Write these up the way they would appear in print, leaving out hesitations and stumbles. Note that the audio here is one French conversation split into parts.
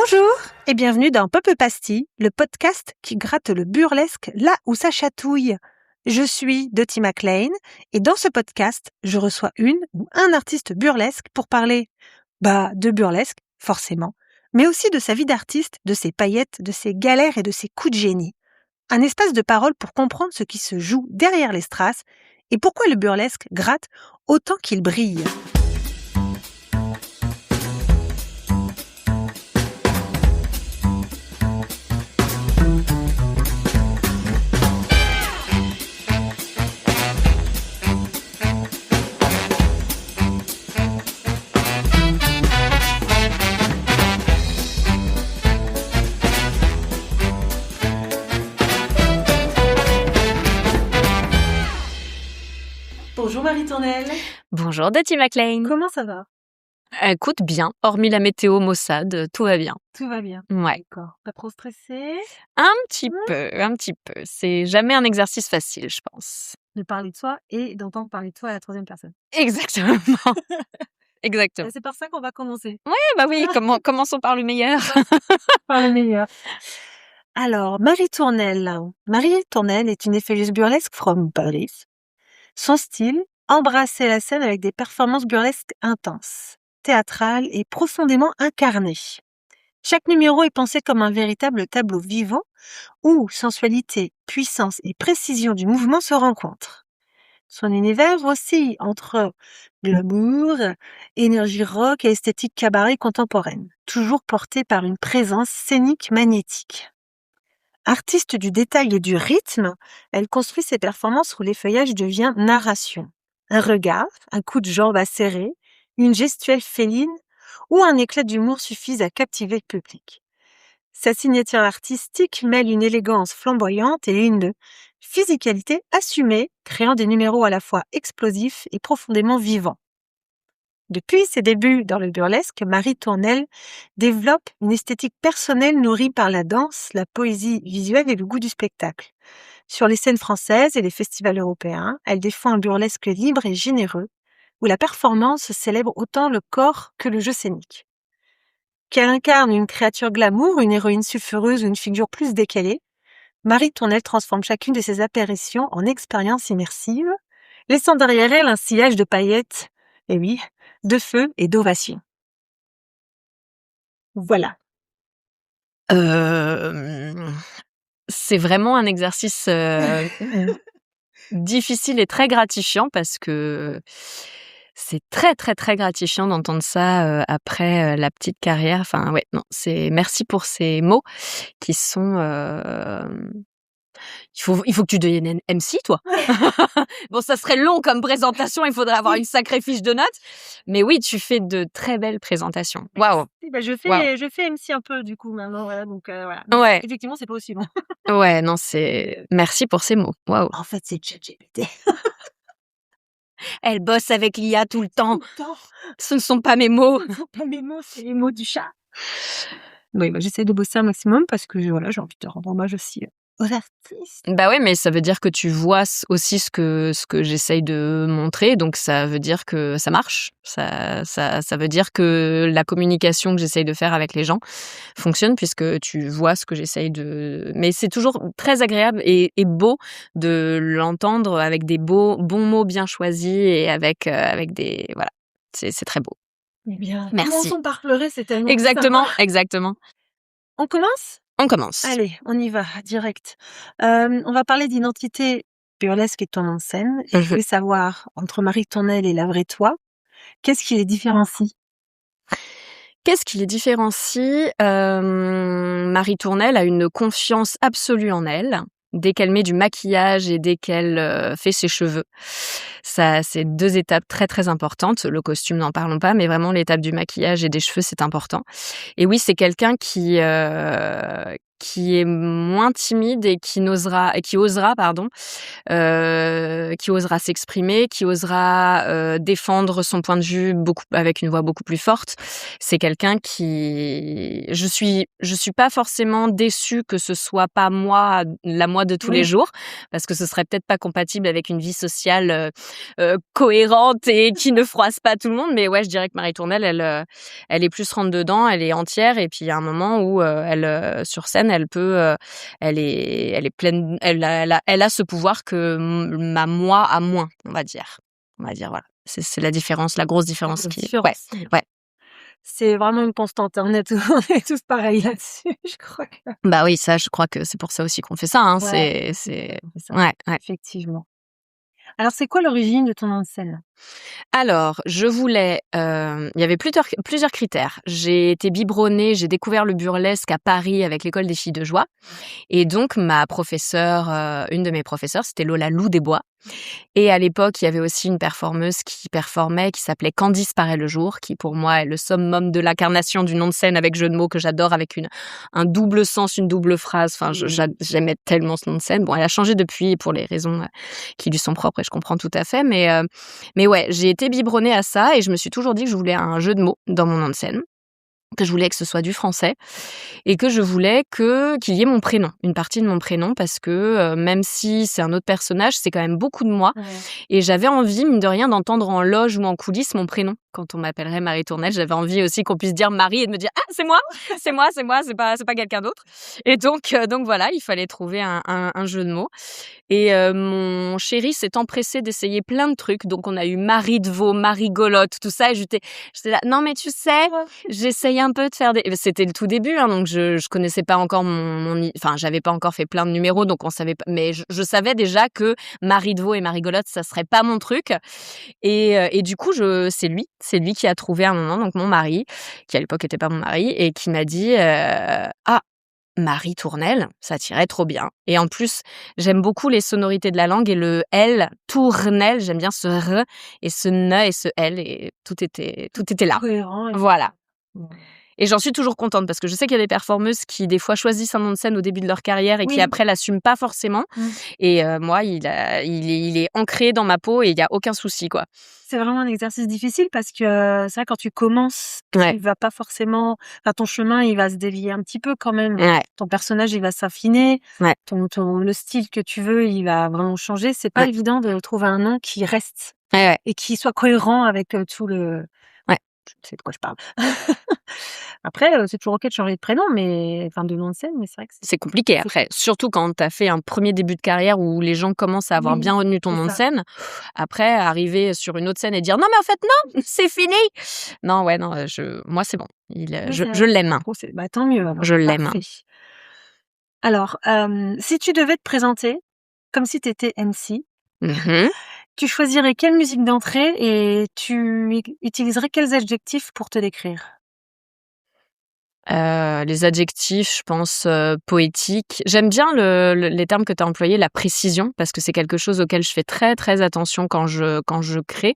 Bonjour et bienvenue dans Peuple Pastille, le podcast qui gratte le burlesque là où ça chatouille. Je suis Dottie McLean et dans ce podcast, je reçois une ou un artiste burlesque pour parler de burlesque, forcément, mais aussi de sa vie d'artiste, de ses paillettes, de ses galères et de ses coups de génie. Un espace de parole pour comprendre ce qui se joue derrière les strass et pourquoi le burlesque gratte autant qu'il brille. Bonjour Marie Tournelle. Bonjour Dottie McLean. Comment ça va? Écoute, bien. Hormis la météo maussade, tout va bien. Tout va bien. Ouais. D'accord. Pas trop stressé? Un petit peu. C'est jamais un exercice facile, je pense. De parler de soi et d'entendre parler de toi à la troisième personne. Exactement. Exactement. C'est par ça qu'on va commencer. Oui, commençons par le meilleur. Par le meilleur. Alors, Marie Tournelle. Marie Tournelle est une effeuilleuse burlesque from Paris. Son style, embrasser la scène avec des performances burlesques intenses, théâtrales et profondément incarnées. Chaque numéro est pensé comme un véritable tableau vivant où sensualité, puissance et précision du mouvement se rencontrent. Son univers oscille entre glamour, énergie rock et esthétique cabaret contemporaine, toujours porté par une présence scénique magnétique. Artiste du détail et du rythme, elle construit ses performances où l'effeuillage devient narration. Un regard, un coup de jambe acéré, une gestuelle féline ou un éclat d'humour suffisent à captiver le public. Sa signature artistique mêle une élégance flamboyante et une physicalité assumée, créant des numéros à la fois explosifs et profondément vivants. Depuis ses débuts dans le burlesque, Marie Tournelle développe une esthétique personnelle nourrie par la danse, la poésie visuelle et le goût du spectacle. Sur les scènes françaises et les festivals européens, elle défend un burlesque libre et généreux, où la performance célèbre autant le corps que le jeu scénique. Qu'elle incarne une créature glamour, une héroïne sulfureuse ou une figure plus décalée, Marie Tournelle transforme chacune de ses apparitions en expérience immersive, laissant derrière elle un sillage de paillettes, et oui, de feu et d'ovations. Voilà. C'est vraiment un exercice difficile et très gratifiant parce que c'est très, très, très gratifiant d'entendre ça après la petite carrière. Enfin, ouais, non, merci pour ces mots qui sont... Il faut que tu deviennes MC, toi. Bon, ça serait long comme présentation, il faudrait avoir une sacrée fiche de notes. Mais oui, tu fais de très belles présentations. Waouh. Je fais MC un peu du coup maintenant, voilà, donc voilà. Donc, Ouais. effectivement, c'est pas aussi long. Ouais, non, merci pour ces mots. Waouh. En fait, c'est ChatGPT. Elle bosse avec l'IA tout le temps. Tout le temps. Ce ne sont pas mes mots. Ce ne sont pas mes mots, c'est les mots du chat. Oui, j'essaie de bosser un maximum parce que j'ai envie de rendre hommage aussi aux artistes. Bah ouais, mais ça veut dire que tu vois aussi ce que j'essaye de montrer, donc ça veut dire que ça marche. Ça veut dire que la communication que j'essaye de faire avec les gens fonctionne puisque tu vois ce que j'essaye de... Mais c'est toujours très agréable et beau de l'entendre avec des bons mots bien choisis et avec des... Voilà, c'est très beau. Eh bien, merci. Commençons par pleurer, c'est tellement Exactement, sympa. exactement. On commence ? On commence. Allez, on y va, direct. On va parler d'identité burlesque et ton nom de scène. Et je voulais savoir, entre Marie Tournelle et la vraie toi, qu'est-ce qui les différencie ? Qu'est-ce qui les différencie ? Marie Tournelle a une confiance absolue en elle. Dès qu'elle met du maquillage et dès qu'elle fait ses cheveux. Ça, c'est 2 étapes très, très importantes. Le costume, n'en parlons pas, mais vraiment l'étape du maquillage et des cheveux, c'est important. Et oui, c'est quelqu'un qui qui est moins timide et qui osera s'exprimer, qui osera défendre son point de vue avec une voix beaucoup plus forte. C'est quelqu'un qui... Je suis pas forcément déçue que ce soit pas moi, la moi de tous les jours, parce que ce serait peut-être pas compatible avec une vie sociale cohérente et qui ne froisse pas tout le monde. Mais ouais, je dirais que Marie Tournelle, elle est plus rentre dedans, elle est entière. Et puis il y a un moment où sur scène, elle peut, elle est pleine, elle a ce pouvoir que ma moi a moins, on va dire. Voilà. C'est la différence, la grosse différence Ouais. C'est vraiment une constante. On est tous pareils là-dessus, je crois que. Bah oui, ça, je crois que c'est pour ça aussi qu'on fait ça. Hein. Ouais, c'est... ça, Ouais. effectivement. Alors, c'est quoi l'origine de ton nom de scène? Alors, je voulais... il y avait plusieurs critères. J'ai été biberonnée, j'ai découvert le burlesque à Paris avec l'École des filles de joie. Et donc, ma professeure, une de mes professeurs, c'était Lola Loup-Desbois. Et à l'époque, il y avait aussi une performeuse qui performait, qui s'appelait Candice paraît le jour, qui pour moi est le summum de l'incarnation du nom de scène avec jeu de mots que j'adore, avec un double sens, une double phrase. Enfin, j'aimais tellement ce nom de scène. Bon, elle a changé depuis pour les raisons qui lui sont propres et je comprends tout à fait. Mais ouais, j'ai été biberonnée à ça et je me suis toujours dit que je voulais un jeu de mots dans mon nom de scène, que je voulais que ce soit du français et que je voulais qu'il y ait mon prénom, une partie de mon prénom, parce que même si c'est un autre personnage, c'est quand même beaucoup de moi. Et j'avais envie, mine de rien, d'entendre en loge ou en coulisses mon prénom. Quand on m'appellerait Marie Tournelle, j'avais envie aussi qu'on puisse dire Marie et de me dire « Ah, c'est moi, c'est pas quelqu'un d'autre ». Et donc voilà, il fallait trouver un jeu de mots. Et mon chéri s'est empressé d'essayer plein de trucs. Donc on a eu Marie de Veau, Marie Golotte, tout ça. Et j'étais là, non mais tu sais, j'essaye un peu de faire des... C'était le tout début, hein, donc je connaissais pas encore enfin, j'avais pas encore fait plein de numéros, donc on savait pas... Mais je savais déjà que Marie de Veau et Marie Golotte, ça serait pas mon truc. Et du coup, c'est lui qui a trouvé un moment, donc mon mari, qui à l'époque était pas mon mari, et qui m'a dit ah, Marie Tournelle, ça tirait trop bien. Et en plus, j'aime beaucoup les sonorités de la langue et le L, Tournelle, j'aime bien ce R et ce N et ce L, et tout était là. Cohérent. Voilà. Et j'en suis toujours contente parce que je sais qu'il y a des performeuses qui, des fois, choisissent un nom de scène au début de leur carrière et qui, après, l'assument pas forcément. Et moi, il est ancré dans ma peau et il y a aucun souci, quoi. C'est vraiment un exercice difficile parce que c'est vrai, quand tu commences, tu vas pas forcément... Enfin, ton chemin, il va se dévier un petit peu quand même. Ton personnage, il va s'affiner. Le style que tu veux, il va vraiment changer. C'est pas évident de trouver un nom qui reste et qui soit cohérent avec tout le... Je sais de quoi je parle. Après, c'est toujours OK de changer de prénom, de nom de scène, mais c'est vrai que c'est compliqué après. Surtout quand tu as fait un premier début de carrière où les gens commencent à avoir bien retenu ton nom de scène. Après, arriver sur une autre scène et dire non, mais en fait, non, c'est fini. Non, moi, c'est bon. Je l'aime. Tant mieux. Alors. Je l'aime. Parfait. Alors, si tu devais te présenter comme si tu étais MC, tu choisirais quelle musique d'entrée et tu utiliserais quels adjectifs pour te décrire? Les adjectifs, je pense, poétiques. J'aime bien les termes que tu as employés, la précision, parce que c'est quelque chose auquel je fais très, très attention quand je crée.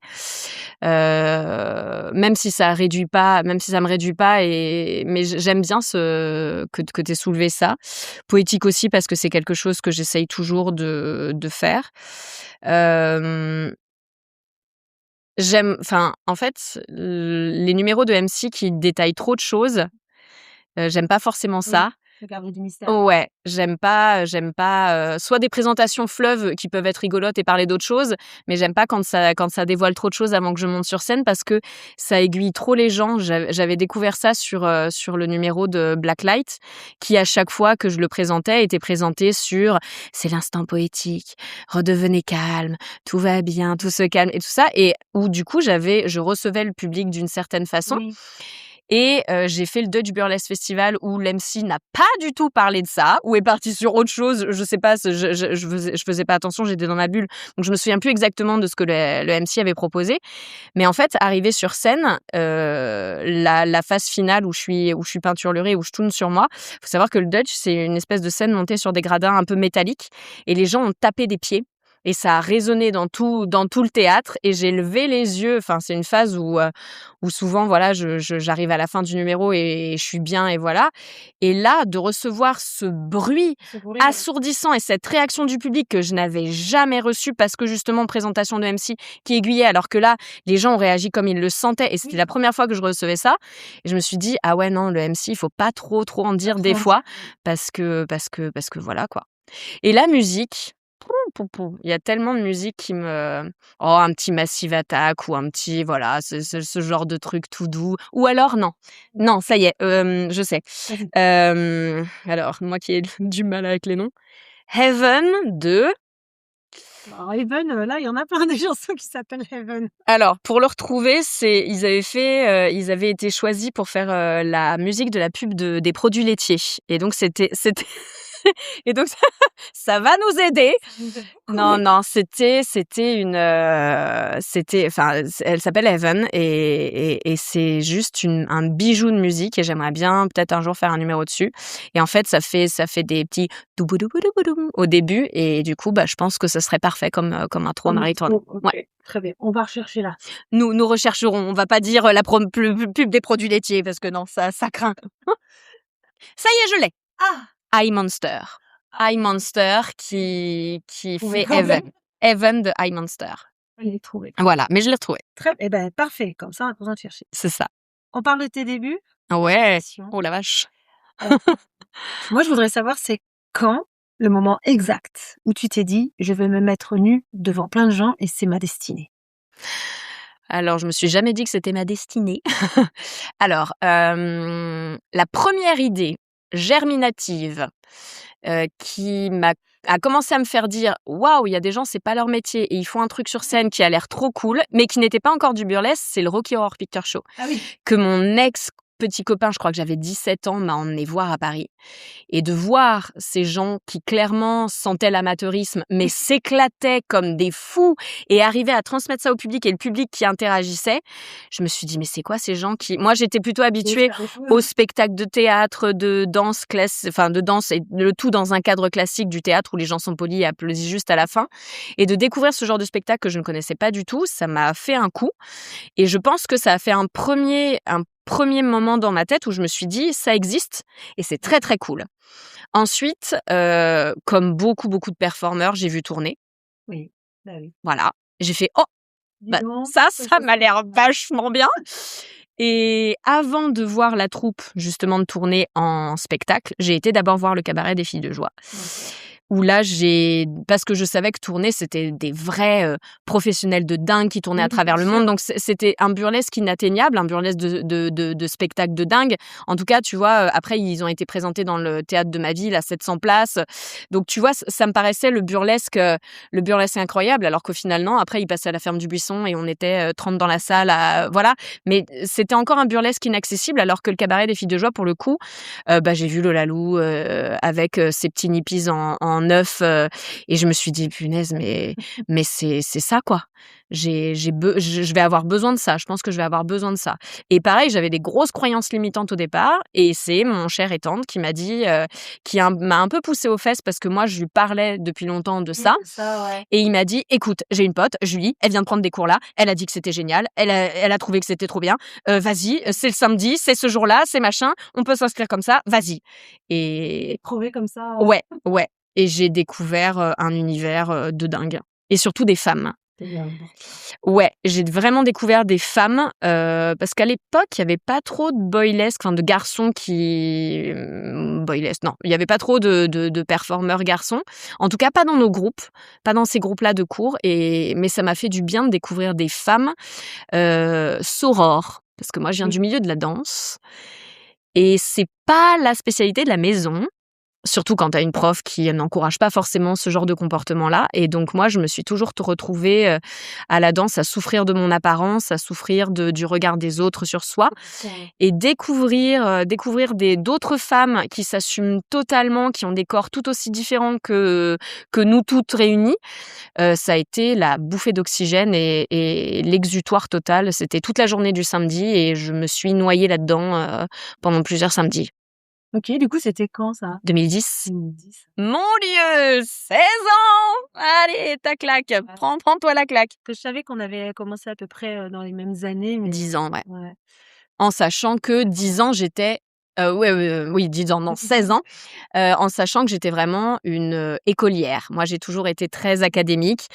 Même si ça me réduit pas mais j'aime bien que tu aies soulevé ça. Poétique aussi, parce que c'est quelque chose que j'essaye toujours de faire. En fait, les numéros de MC qui détaillent trop de choses, j'aime pas forcément ça. Garder du mystère. Ouais, j'aime pas, soit des présentations fleuves qui peuvent être rigolotes et parler d'autres choses, mais j'aime pas quand ça dévoile trop de choses avant que je monte sur scène parce que ça aiguille trop les gens. J'avais découvert ça sur le numéro de Blacklight, qui à chaque fois que je le présentais était présenté sur c'est l'instant poétique, redevenez calme, tout va bien, tout se calme et tout ça, et où du coup je recevais le public d'une certaine façon. Et j'ai fait le Dutch Burlesque Festival où l'MC n'a pas du tout parlé de ça, ou est parti sur autre chose. Je sais pas, je faisais pas attention, j'étais dans ma bulle. Donc je me souviens plus exactement de ce que le MC avait proposé. Mais en fait, arrivé sur scène, la phase finale où je suis peinturlurée, où je tourne sur moi, faut savoir que le Dutch, c'est une espèce de scène montée sur des gradins un peu métalliques et les gens ont tapé des pieds. et ça a résonné dans tout le théâtre et j'ai levé les yeux. Enfin, c'est une phase où souvent, voilà, j'arrive à la fin du numéro et je suis bien et voilà. Et là, de recevoir ce bruit assourdissant et cette réaction du public que je n'avais jamais reçue parce que justement, présentation de MC qui aiguillait, alors que là, les gens ont réagi comme ils le sentaient et c'était la première fois que je recevais ça. Et je me suis dit, ah ouais, non, le MC, il faut pas trop en dire des fois parce que voilà, quoi. Et la musique, il y a tellement de musique qui me... Oh, un petit Massive Attack ou un petit... Voilà, ce genre de truc tout doux. Ou alors, non, ça y est, je sais. Alors, moi qui ai du mal avec les noms. Heaven de... Alors Heaven, là, il y en a plein des chansons qui s'appellent Heaven. Alors, pour le retrouver, ils avaient été choisis pour faire la musique de la pub des produits laitiers. Et donc, c'était... Et donc ça va nous aider. Non, c'était elle s'appelle Heaven et c'est juste un bijou de musique et j'aimerais bien peut-être un jour faire un numéro dessus. Et en fait, ça fait des petits doubou au début et du coup, je pense que ce serait parfait comme intro à Marie-Tournelle. Ouais. Très bien, on va rechercher là. Nous rechercherons, on va pas dire la pub des produits laitiers parce que non, ça craint. Ça y est, je l'ai. I Monster. I Monster qui fait Heaven de I Monster. Je l'ai trouvé. Voilà, mais je l'ai retrouvé. Parfait, comme ça on a pas besoin de chercher. C'est ça. On parle de tes débuts? Ouais. Oh la vache. Moi je voudrais savoir c'est quand le moment exact où tu t'es dit je vais me mettre nue devant plein de gens et c'est ma destinée. Alors, je me suis jamais dit que c'était ma destinée. Alors, la première idée germinative qui a commencé à me faire dire waouh, il y a des gens, c'est pas leur métier et ils font un truc sur scène qui a l'air trop cool, mais qui n'était pas encore du burlesque, c'est le Rocky Horror Picture Show. Ah oui. Que mon ex petit copain, je crois que j'avais 17 ans, m'a emmené voir à Paris. Et de voir ces gens qui clairement sentaient l'amateurisme, mais s'éclataient comme des fous et arrivaient à transmettre ça au public et le public qui interagissait, je me suis dit, mais c'est quoi ces gens qui... Moi, j'étais plutôt habituée aux spectacles de théâtre, de danse et le tout dans un cadre classique du théâtre où les gens sont polis et applaudissent juste à la fin. Et de découvrir ce genre de spectacle que je ne connaissais pas du tout, ça m'a fait un coup. Et je pense que ça a fait un premier moment dans ma tête où je me suis dit ça existe et c'est très très cool. Ensuite, comme beaucoup de performeurs, j'ai vu tourner. Oui, oui. Voilà, j'ai fait ça m'a l'air vachement bien. Et avant de voir la troupe justement de tourner en spectacle, j'ai été d'abord voir le cabaret des Filles de Joie. Okay. Où là, parce que je savais que tourner, c'était des vrais professionnels de dingue qui tournaient à travers le monde. Donc, c'était un burlesque inatteignable, un burlesque de spectacle de dingue. En tout cas, tu vois, après, ils ont été présentés dans le théâtre de ma ville à 700 places. Donc, tu vois, ça me paraissait le burlesque incroyable, alors qu'au final, non. Après, ils passaient à la ferme du Buisson et on était 30 dans la salle. Voilà. Mais c'était encore un burlesque inaccessible, alors que le cabaret des Filles de Joie, pour le coup, j'ai vu Lola Lou avec ses petits nippies en neuf et je me suis dit punaise mais c'est ça quoi. Je vais avoir besoin de ça, je pense que je vais avoir besoin de ça. Et pareil, j'avais des grosses croyances limitantes au départ et c'est mon cher et tante qui m'a dit m'a un peu poussé aux fesses parce que moi je lui parlais depuis longtemps de ça, ouais. Et il m'a dit écoute, j'ai une pote, Julie, elle vient de prendre des cours là, elle a dit que c'était génial, elle a trouvé que c'était trop bien, vas-y, c'est le samedi, c'est ce jour-là, c'est machin, on peut s'inscrire comme ça, vas-y. Et prouver comme ça. Ouais. Et j'ai découvert un univers de dingue. Et surtout des femmes. Ouais, j'ai vraiment découvert des femmes parce qu'à l'époque, il n'y avait pas trop de boylesque, de garçons qui... boylesque, non. Il n'y avait pas trop de performeurs garçons. En tout cas, pas dans nos groupes, pas dans ces groupes-là de cours. Mais ça m'a fait du bien de découvrir des femmes sorores. Parce que moi, je viens du milieu de la danse. Et c'est pas la spécialité de la maison. Surtout quand tu as une prof qui n'encourage pas forcément ce genre de comportement-là. Et donc, moi, je me suis toujours retrouvée à la danse à souffrir de mon apparence, à souffrir du regard des autres sur soi. Et découvrir d'autres femmes qui s'assument totalement, qui ont des corps tout aussi différents que nous toutes réunies, ça a été la bouffée d'oxygène et l'exutoire total. C'était toute la journée du samedi et je me suis noyée là-dedans pendant plusieurs samedis. OK, du coup, c'était quand ça? 2010. 2010. Mon Dieu, 16 ans! Allez, ta claque, prends-toi la claque. Que je savais qu'on avait commencé à peu près, dans les mêmes années, mais 10 ans, ouais. ouais. En sachant que 10 ans, j'étais ouais, oui, 10 ans, non, 16 ans, en sachant que j'étais vraiment une, écolière. Moi, j'ai toujours été très académique.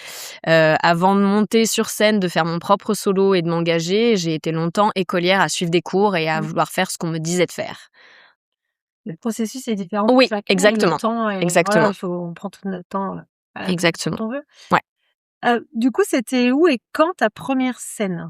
Avant de monter sur scène, de faire mon propre solo et de m'engager, j'ai été longtemps écolière à suivre des cours et à vouloir faire ce qu'on me disait de faire. Le processus est différent pour Oui, chacun, le exactement, temps est voilà, exactement, on prend tout notre temps, exactement. quand on veut. Ouais. Du coup, c'était où et quand ta première scène?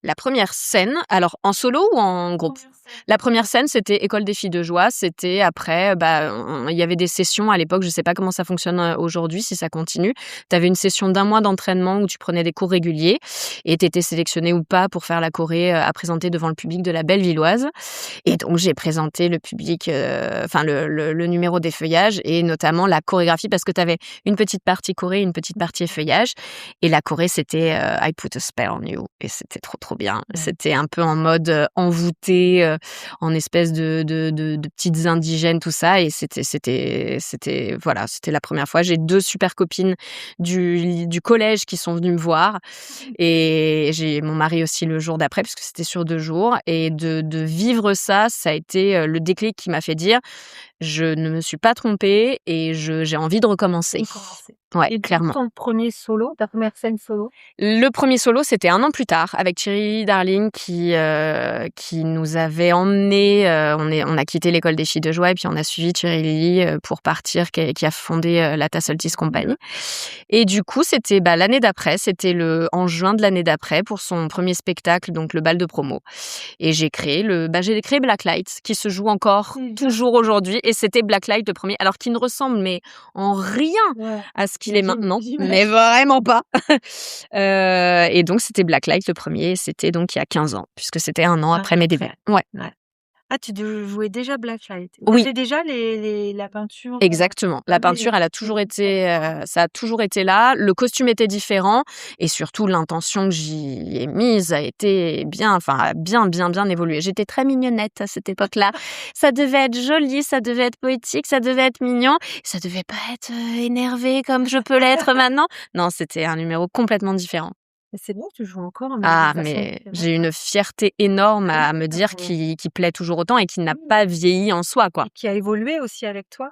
La première scène, alors en solo ou en groupe? Première scène. La première scène, c'était École des filles de joie. C'était après, il y avait des sessions à l'époque, je sais pas comment ça fonctionne, aujourd'hui, si ça continue. Tu avais une session d'1 mois d'entraînement où tu prenais des cours réguliers et tu étais sélectionnée ou pas pour faire la choré, à présenter devant le public de la Bellevilloise et donc j'ai présenté le public, enfin le numéro des feuillages et notamment la chorégraphie parce que tu avais une petite partie choré, une petite partie effeuillage et la choré, c'était, I Put a Spell on You et c'était trop bien. Ouais. C'était un peu en mode, envoûté, en espèce de petites indigènes, tout ça et c'était voilà, c'était la première fois. J'ai 2 super copines du collège qui sont venues me voir et j'ai mon mari aussi le jour d'après puisque c'était sur 2 jours et de vivre ça, ça a été, le déclic qui m'a fait dire: «Je ne me suis pas trompée et j'ai envie de recommencer». Recommencer. Ouais, Et du coup, clairement. ton premier solo, ta première scène solo? Le premier solo, c'était 1 an plus tard avec Thierry Darling qui nous avait emmenés, on a quitté l'école des filles de joie et puis on a suivi Thierry Lilly, pour partir, qui a fondé, la Tassoltis Company et du coup, c'était, l'année d'après, c'était en juin de l'année d'après pour son premier spectacle, donc le bal de promo et j'ai créé Blacklight qui se joue encore toujours aujourd'hui et c'était Blacklight le premier, alors qui ne ressemble mais en rien Ouais. à ce qu'il est maintenant, J'imagine. mais vraiment pas. Et donc c'était Blacklight le premier, c'était donc il y a 15 ans, puisque c'était 1 an après mes débuts. Ouais. Ouais. Ah, jouais déjà Blacklight. Oui. Tu déjà la peinture, Exactement. La oui, peinture, elle a toujours été, ça a toujours été là. Le costume était différent et surtout l'intention que j'y ai mise a été a bien évolué. J'étais très mignonnette à cette époque-là. Ça devait être joli, ça devait être poétique, ça devait être mignon, ça devait pas être, énervé comme je peux l'être maintenant. Non, c'était un numéro complètement différent. Mais c'est bien que tu joues encore, mais Ah, de façon mais différente. j'ai une fierté énorme à me dire Ouais. qu'il plaît toujours autant et qu'il n'a pas vieilli en soi, quoi. Et qui a évolué aussi avec toi?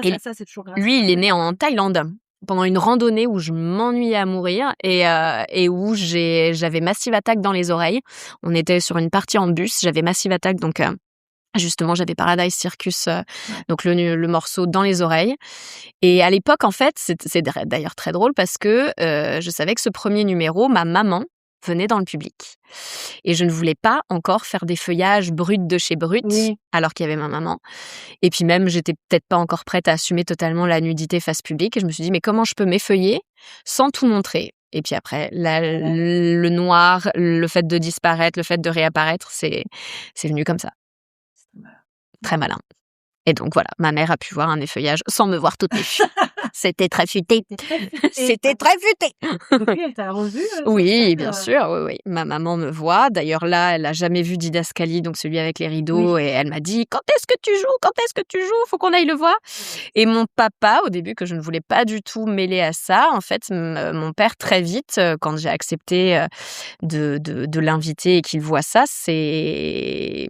Et Ça, c'est toujours lui, il est gratifiant. né en Thaïlande pendant une randonnée où je m'ennuyais à mourir et où j'avais Massive Attack dans les oreilles. On était sur une partie en bus, j'avais Massive Attack donc justement, j'avais Paradise Circus, donc le morceau dans les oreilles et à l'époque, en fait, c'est d'ailleurs très drôle parce que, je savais que ce premier numéro, ma maman venait dans le public et je ne voulais pas encore faire des feuillages bruts de chez Brut, Oui. alors qu'il y avait ma maman et puis même, j'étais peut-être pas encore prête à assumer totalement la nudité face publique et je me suis dit: «Mais comment je peux m'effeuiller sans tout montrer?» et puis après, le noir, le fait de disparaître, le fait de réapparaître, c'est venu comme ça. Très malin. Et donc voilà, ma mère a pu voir un effeuillage sans me voir toute nue. C'était très futé. C'était très futé. Depuis, elle t'a revue, sur Oui, scène, bien sûr, oui. Ma maman me voit. D'ailleurs, là, elle a jamais vu Didascali, donc celui avec les rideaux, Oui. et elle m'a dit: «Quand est-ce que tu joues? Quand est-ce que tu joues? Faut qu'on aille le voir». Et mon papa, au début, que je ne voulais pas du tout mêler à ça, en fait, mon père, très vite, quand j'ai accepté, de l'inviter et qu'il voit ça, s'est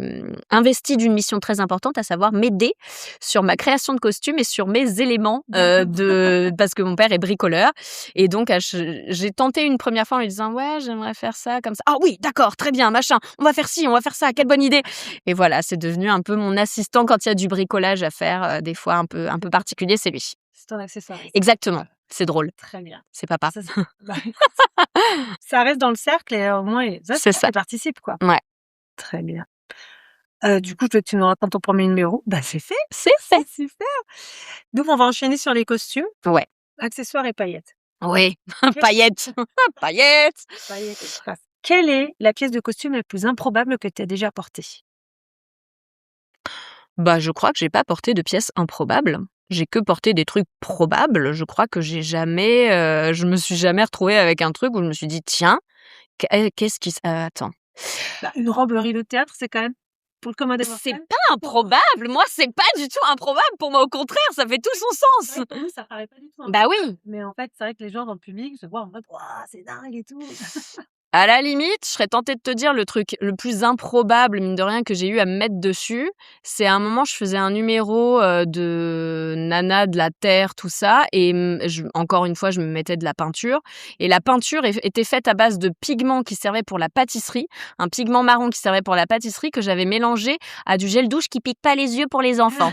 investi d'une mission très importante, à savoir m'aider sur ma création de costumes et sur mes éléments, parce que mon père est bricoleur et donc j'ai tenté une première fois en lui disant: «Ouais, j'aimerais faire ça comme ça». «Ah oui, d'accord, très bien, machin, on va faire ci, on va faire ça, quelle bonne idée!» et voilà, c'est devenu un peu mon assistant quand il y a du bricolage à faire, des fois un peu particulier, c'est lui. C'est ton accessoire. Exactement, c'est drôle, Très bien. c'est papa. Ça, ça reste dans le cercle et au moins, C'est ça. tu participes, quoi. Ouais. Très bien. Du coup, je veux que tu nous racontes ton premier numéro. C'est fait, C'est fait. c'est super. Donc on va enchaîner sur les costumes, Ouais. accessoires et paillettes. Oui, paillettes. Paillettes. Paillettes et strass. Quelle est la pièce de costume la plus improbable que tu aies déjà portée? Je crois que j'ai pas porté de pièces improbables. J'ai que porté des trucs probables. Je crois que je me suis jamais retrouvée avec un truc où je me suis dit: «Tiens, qu'est-ce qui attends». Une robe rideau de théâtre, c'est quand même pour le commun des C'est mortels. pas improbable. Moi, c'est pas du tout improbable. Pour moi, au contraire, ça fait tout son sens. Ouais, pour nous, ça paraît pas du tout Bah improbable. oui. Mais en fait, c'est vrai que les gens dans le public se voient en mode: «Waouh, c'est dingue et tout». À la limite, je serais tentée de te dire le truc le plus improbable, mine de rien, que j'ai eu à me mettre dessus, c'est à un moment, je faisais un numéro, de nana de la terre, tout ça et encore une fois, je me mettais de la peinture et la peinture était faite à base de pigments qui servaient pour la pâtisserie, un pigment marron qui servait pour la pâtisserie que j'avais mélangé à du gel douche qui pique pas les yeux pour les enfants.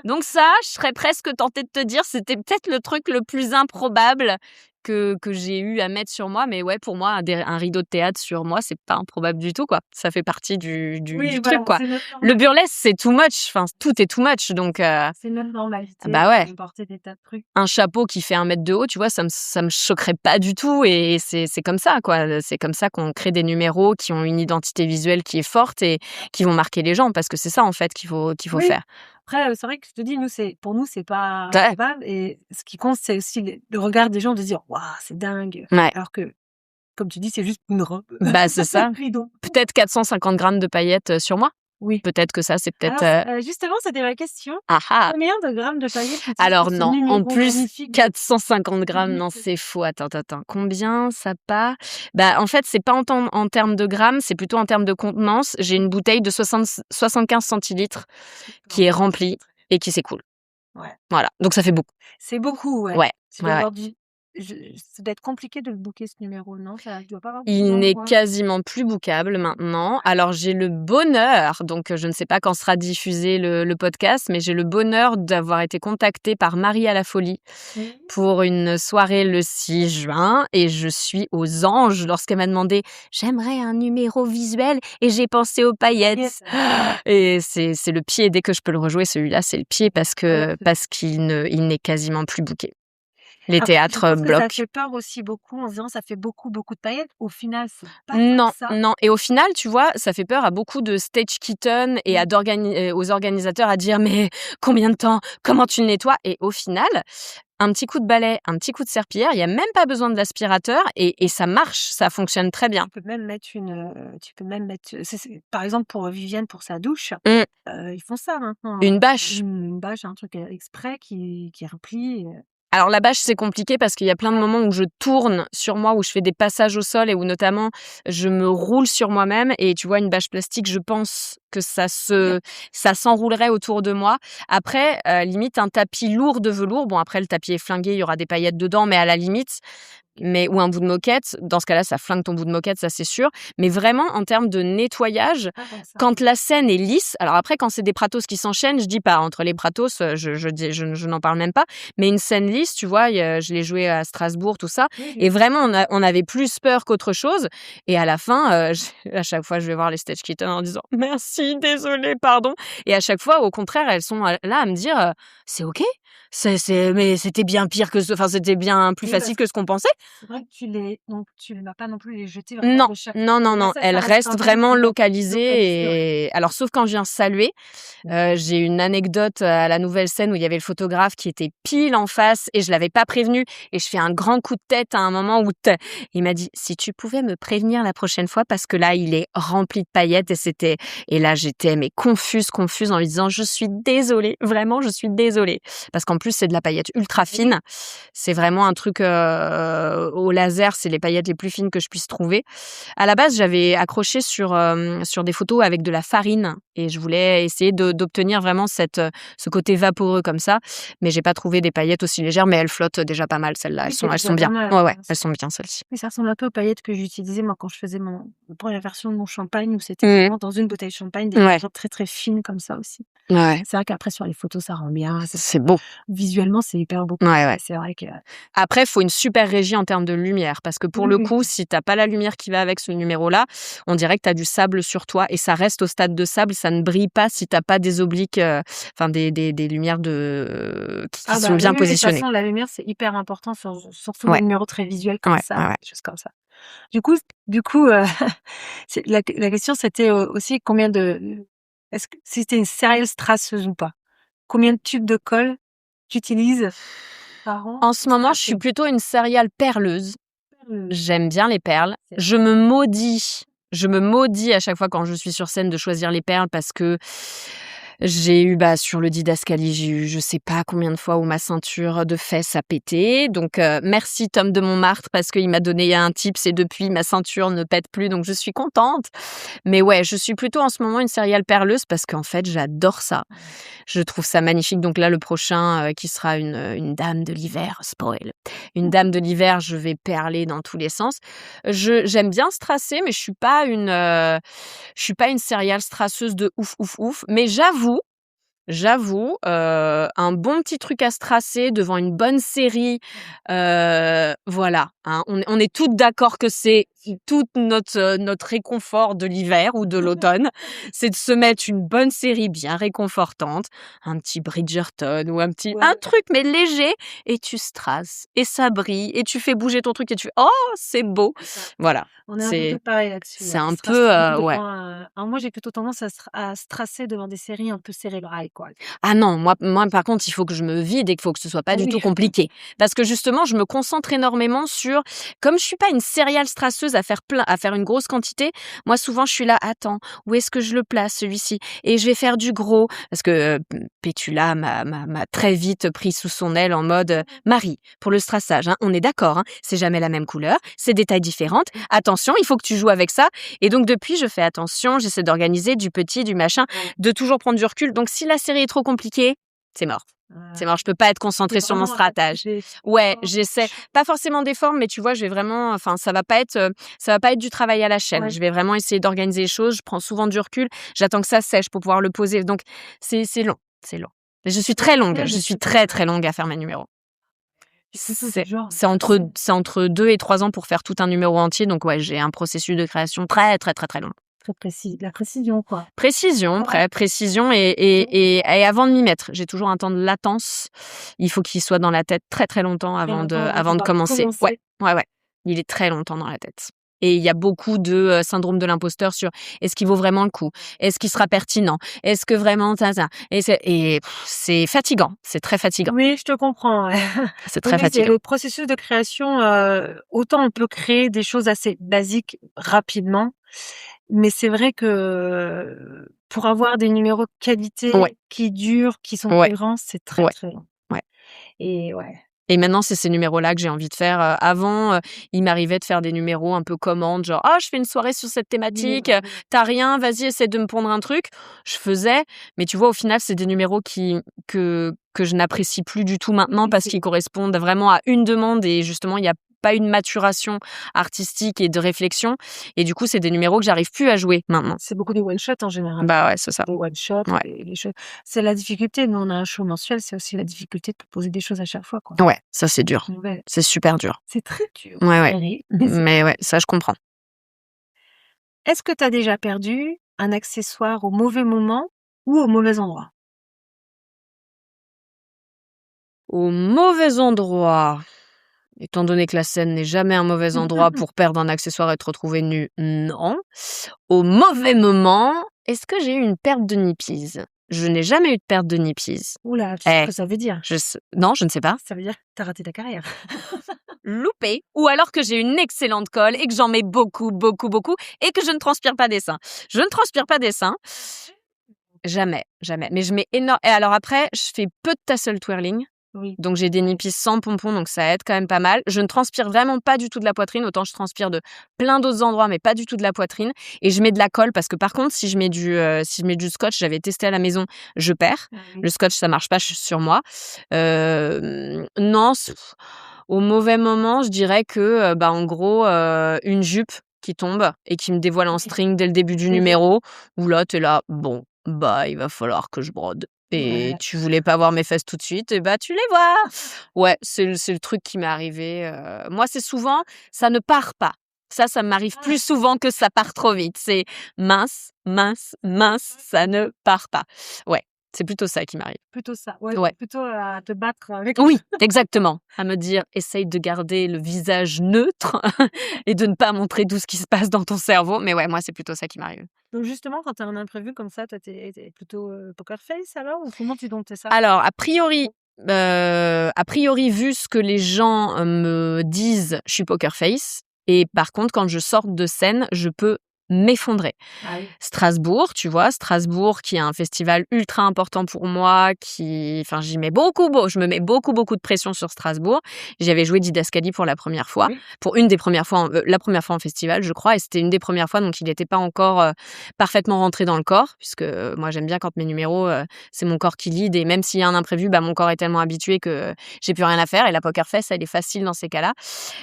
Donc ça, je serais presque tentée de te dire, c'était peut-être le truc le plus improbable que j'ai eu à mettre sur moi, mais ouais, pour moi, un rideau de théâtre sur moi, c'est pas improbable du tout, quoi. Ça fait partie du Oui, truc, voilà, quoi. c'est notre Le normal. burlesque, c'est too much, enfin, tout est too much, donc C'est notre normalité bah ouais. de porter des tas de trucs. Un chapeau qui fait 1 mètre de haut, tu vois, ça me choquerait pas du tout et c'est comme ça, quoi. C'est comme ça qu'on crée des numéros qui ont une identité visuelle qui est forte et qui vont marquer les gens parce que c'est ça, en fait, qu'il faut Oui. faire. Après, c'est vrai que je te dis, nous, pour nous, c'est pas Ouais. improbable et ce qui compte, c'est aussi le regard des gens de se dire: «Waouh, c'est dingue!» Ouais. alors que, comme tu dis, c'est juste une robe. Bah, c'est ça. Un rideau. Peut-être 450 grammes de paillettes, sur moi. Oui. Peut-être que ça, c'est peut-être, Alors, justement, c'était ma question. ah ah! Combien de grammes de paillettes utilises Alors pour ce non, en numéro plus, magnifique de 450 grammes, non, c'est faux. Attends. Combien ça part? Bah, en fait, c'est pas en termes de grammes, c'est plutôt en termes de contenance. J'ai une bouteille de 75 centilitres qui est remplie et qui s'écoule. Ouais. Voilà, donc ça fait beaucoup. C'est beaucoup, ouais. Ouais, Tu dois ouais. avoir ça doit être compliqué de le booker ce numéro, non? Tu dois pas avoir beaucoup Il n'est d'endroits? quasiment plus bookable maintenant. Alors j'ai le bonheur, donc je ne sais pas quand sera diffusé le podcast, mais j'ai le bonheur d'avoir été contactée par Marie à la Folie Oui. pour une soirée le 6 juin et je suis aux anges lorsqu'elle m'a demandé: «J'aimerais un numéro visuel» et j'ai pensé aux paillettes. Yes. Et c'est le pied, dès que je peux le rejouer, celui-là, c'est le pied parce qu'il n'est quasiment plus booké. Les Après, je théâtres, pense que ça bloquent. fait peur aussi beaucoup en se disant: «Ça fait beaucoup, beaucoup de paillettes». Au final, c'est pas tant Non, que ça. non et au final, tu vois, ça fait peur à beaucoup de stage kittens et aux organisateurs à dire: «Mais combien de temps? Comment tu le nettoies?» et au final, un petit coup de balai, un petit coup de serpillière, il y a même pas besoin de l'aspirateur et ça marche, ça fonctionne très bien. Tu peux même mettre, par exemple pour Viviane, pour sa douche, Mmh. ils font ça maintenant. Une bâche. Une bâche, un truc, exprès qui replie, Alors la bâche, c'est compliqué parce qu'il y a plein de moments où je tourne sur moi, où je fais des passages au sol et où notamment je me roule sur moi-même et tu vois une bâche plastique, je pense que ça s'enroulerait autour de moi. Après, limite un tapis lourd de velours, bon après le tapis est flingué, il y aura des paillettes dedans, mais à la limite, ou un bout de moquette, dans ce cas-là, ça flingue ton bout de moquette, ça c'est sûr. Mais vraiment, en termes de nettoyage, pas tant que ça. quand la scène est lisse, alors après, quand c'est des pratos qui s'enchaînent, je dis pas, entre les pratos, je n'en parle même pas. Mais une scène lisse, tu vois, je l'ai jouée à Strasbourg, tout ça. Oui, Et vraiment, on avait plus peur qu'autre chose. Et à la fin, à chaque fois, je vais voir les stage kittens en disant merci, désolée, pardon. Et à chaque fois, au contraire, elles sont là à me dire c'est ok. Mais c'était bien pire enfin, c'était bien plus oui, facile que ce qu'on pensait. c'est vrai que tu ne vas pas non plus les jeter vraiment Non, de chaque non, non, côté. non, Ça elle reste reste quand même vraiment localisé, ouais. localisée et alors sauf quand je viens saluer, j'ai une anecdote à la nouvelle scène où il y avait le photographe qui était pile en face et je l'avais pas prévenu et je fais un grand coup de tête à un moment où il m'a dit: «Si tu pouvais me prévenir la prochaine fois parce que là, il est rempli de paillettes» et là, j'étais mais confuse en lui disant: «Je suis désolée, vraiment, je suis désolée». Parce qu'en plus, c'est de la paillette ultra fine. C'est vraiment un truc, au laser, c'est les paillettes les plus fines que je puisse trouver. À la base, j'avais accroché sur des photos avec de la farine et je voulais essayer d'obtenir vraiment ce côté vaporeux comme ça, mais j'ai pas trouvé des paillettes aussi légères, mais elles flottent déjà pas mal celles-là. Oui, Elles c'est sont déjà bien. pas mal, Ouais, hein. elles sont bien celles-ci. Oui, ça ressemble un peu aux paillettes que j'utilisais moi quand je faisais la première version de mon champagne où c'était Mmh. vraiment dans une bouteille de champagne, des Ouais. paillettes très, très fines comme ça aussi. Ouais, C'est vrai qu'après sur les photos, ça rend bien. c'est beau. Visuellement, c'est hyper beau. Ouais. C'est vrai que Après, faut une super régie en termes de lumière parce que pour le oui. coup, si t'as pas la lumière qui va avec ce numéro-là, on dirait que t'as du sable sur toi et ça reste au stade de sable, ça ne brille pas si t'as pas des obliques, enfin des lumières qui sont bien oui, de toute positionnées. façon, la lumière, c'est hyper important surtout Ouais. les numéros très visuels comme ça, Ouais. des choses comme ça. Du coup, la question c'était aussi est-ce que si tu es une sérieuse trasseuse ou pas? Combien de tubes de colle tu utilises par an En ce pour moment, je suis tracer? plutôt une céréale perleuse. J'aime bien les perles. Je me maudis Je me maudis à chaque fois quand je suis sur scène de choisir les perles parce que j'ai eu, sur le didascalie, j'ai eu je sais pas combien de fois où ma ceinture de fesses a pété. Donc, merci Tom de Montmartre parce qu'il m'a donné un tips et depuis ma ceinture ne pète plus, donc je suis contente. Mais ouais, je suis plutôt en ce moment une céréale perleuse parce qu'en fait, j'adore ça. Je trouve ça magnifique. Donc là, le prochain, qui sera une dame de l'hiver, spoil. Une dame de l'hiver, je vais perler dans tous les sens. J'aime bien strass,er mais je suis pas une céréale strasseuse de ouf, ouf, ouf. Mais j'avoue, un bon petit truc à strasser devant une bonne série, voilà, hein. On est toutes d'accord que c'est tout notre réconfort de l'hiver ou de l'automne. C'est de se mettre une bonne série bien réconfortante, un petit Bridgerton ou un truc mais léger et tu strasses et ça brille et tu fais bouger ton truc et tu fais: «Oh, c'est beau!» Voilà, On est un peu pareil là-dessus, c'est ouais. un Strasser peu, devant, ouais. alors moi, j'ai plutôt tendance à strasser devant des séries un peu cérébrales, quoi. Ah non, moi par contre, il faut que je me vide et qu'il faut que ce soit pas Ah du oui. tout compliqué. Parce que justement, je me concentre énormément sur comme je suis pas une céréale strasseuse à faire une grosse quantité, moi souvent je suis là: «Attends, où est-ce que je le place celui-ci? Et je vais faire du gros» parce que, Pétula m'a très vite pris sous son aile en mode, «Marie, pour le strassage, hein, on est d'accord, hein, c'est jamais la même couleur, c'est des tailles différentes. Attention, il faut que tu joues avec ça» et donc depuis, je fais attention, j'essaie d'organiser du petit, du machin, de toujours prendre du recul. Donc si la série est trop compliquée, c'est mort. C'est mort, je peux pas être concentrée sur mon stratage. Ouais, j'essaie pas forcément des formes, mais tu vois, je vais vraiment ça va pas être du travail à la chaîne. Ouais. Je vais vraiment essayer d'organiser les choses, je prends souvent du recul, j'attends que ça sèche pour pouvoir le poser. Donc c'est long, c'est long. Et je suis très longue, je suis très, très longue à faire mes numéros. C'est entre 2 et 3 ans pour faire tout un numéro entier, donc ouais, j'ai un processus de création très, très, très, très long. Très précis, la précision, quoi. Précision, précision et avant de m'y mettre. J'ai toujours un temps de latence. Il faut qu'il soit dans la tête très, très longtemps avant de commencer. Ouais. Il est très longtemps dans la tête. Et il y a beaucoup de syndrome de l'imposteur sur est-ce qu'il vaut vraiment le coup? Est-ce qu'il sera pertinent? Est-ce que vraiment ça? C'est fatigant. C'est très fatigant. Oui, je te comprends, ouais. C'est très Oui, c'est fatigant. le processus de création, autant on peut créer des choses assez basiques rapidement, mais c'est vrai que pour avoir des numéros de qualité Ouais. qui durent, qui sont Ouais. cohérents, c'est très, Ouais. très long. Ouais. Et ouais. Et maintenant, c'est ces numéros-là que j'ai envie de faire. Avant, il m'arrivait de faire des numéros un peu commandes, genre: «Ah, je fais une soirée sur cette thématique, tu rien, vas-y, essaie de me pondre un truc». Je faisais, mais tu vois, au final, c'est des numéros que je n'apprécie plus du tout maintenant parce qu'ils correspondent vraiment à une demande et justement, il y a pas une maturation artistique et de réflexion et du coup, c'est des numéros que j'arrive plus à jouer maintenant. C'est beaucoup des one shot en général. Bah ouais, c'est ça. Des one shot, Ouais. les choses. C'est la difficulté. Nous, on a un show mensuel, c'est aussi la difficulté de proposer des choses à chaque fois, quoi. Ouais, ça, c'est dur. Ouais. C'est super dur. C'est très dur. Ouais. Mais ouais, ça, je comprends. Est-ce que tu as déjà perdu un accessoire au mauvais moment ou au mauvais endroit? Au mauvais endroit, étant donné que la scène n'est jamais un mauvais endroit pour perdre un accessoire et te retrouver nu, non. Au mauvais moment, est-ce que j'ai eu une perte de nippies? Je n'ai jamais eu de perte de nippies. Ouh là, tu sais ce que ça veut dire? Non, je ne sais pas. Ça veut dire que tu as raté ta carrière. Loupé, ou alors que j'ai une excellente colle et que j'en mets beaucoup, beaucoup, beaucoup et que je ne transpire pas des seins. Je ne transpire pas des seins. Jamais, jamais. Mais je mets énorme. Et alors après, je fais peu de tassel twirling. Oui. Donc j'ai des nippies sans pompons, donc ça aide quand même pas mal. Je ne transpire vraiment pas du tout de la poitrine, autant je transpire de plein d'autres endroits, mais pas du tout de la poitrine. Et je mets de la colle parce que par contre, si je mets du scotch, j'avais testé à la maison, je perds. Oui. Le scotch, ça marche pas sur moi. Non, au mauvais moment, je dirais que, en gros, une jupe qui tombe et qui me dévoile en string dès le début du numéro, où là, t'es là, bon, il va falloir que je brode. Et tu voulais pas voir mes fesses tout de suite, et tu les vois. Ouais, c'est le truc qui m'est arrivé. Moi, c'est souvent, ça ne part pas. Ça m'arrive plus souvent que ça part trop vite. C'est mince, mince, mince, ça ne part pas. Ouais, c'est plutôt ça qui m'arrive. Plutôt ça. Ouais. Plutôt à te battre avec. Oui, exactement. À me dire, essaye de garder le visage neutre et de ne pas montrer tout ce qui se passe dans ton cerveau. Mais ouais, moi, c'est plutôt ça qui m'arrive. Donc justement, quand tu as un imprévu comme ça, toi, t'es plutôt poker face alors ou comment tu domptes ça? Alors, a priori, vu ce que les gens me disent, je suis poker face. Et par contre, quand je sors de scène, je peux m'effondrer. Ah oui. Strasbourg, tu vois, Strasbourg qui est un festival ultra important pour moi, je me mets beaucoup de pression sur Strasbourg. J'y avais joué Didascalie pour la première fois, Oui. pour une des premières fois, la première fois en festival, je crois, et c'était une des premières fois, donc il n'était pas encore parfaitement rentré dans le corps, puisque moi j'aime bien quand mes numéros, c'est mon corps qui lead, et même s'il y a un imprévu, mon corps est tellement habitué que j'ai plus rien à faire, et la Poker Face, elle est facile dans ces cas-là.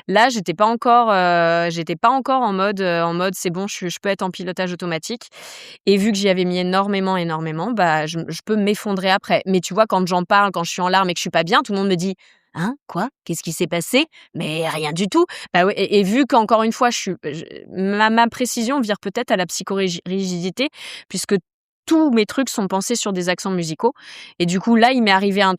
Là, j'étais pas encore en mode c'est bon, je peux être en pilotage automatique. Et vu que j'y avais mis énormément, je peux m'effondrer après. Mais tu vois, quand j'en parle, quand je suis en larmes et que je suis pas bien, tout le monde me dit: «Hein? Quoi? Qu'est-ce qui s'est passé?» Mais rien du tout. Bah ouais, et vu qu'encore une fois, ma précision vire peut-être à la psychorigidité, puisque tous mes trucs sont pensés sur des accents musicaux. Et du coup, là, il m'est arrivé un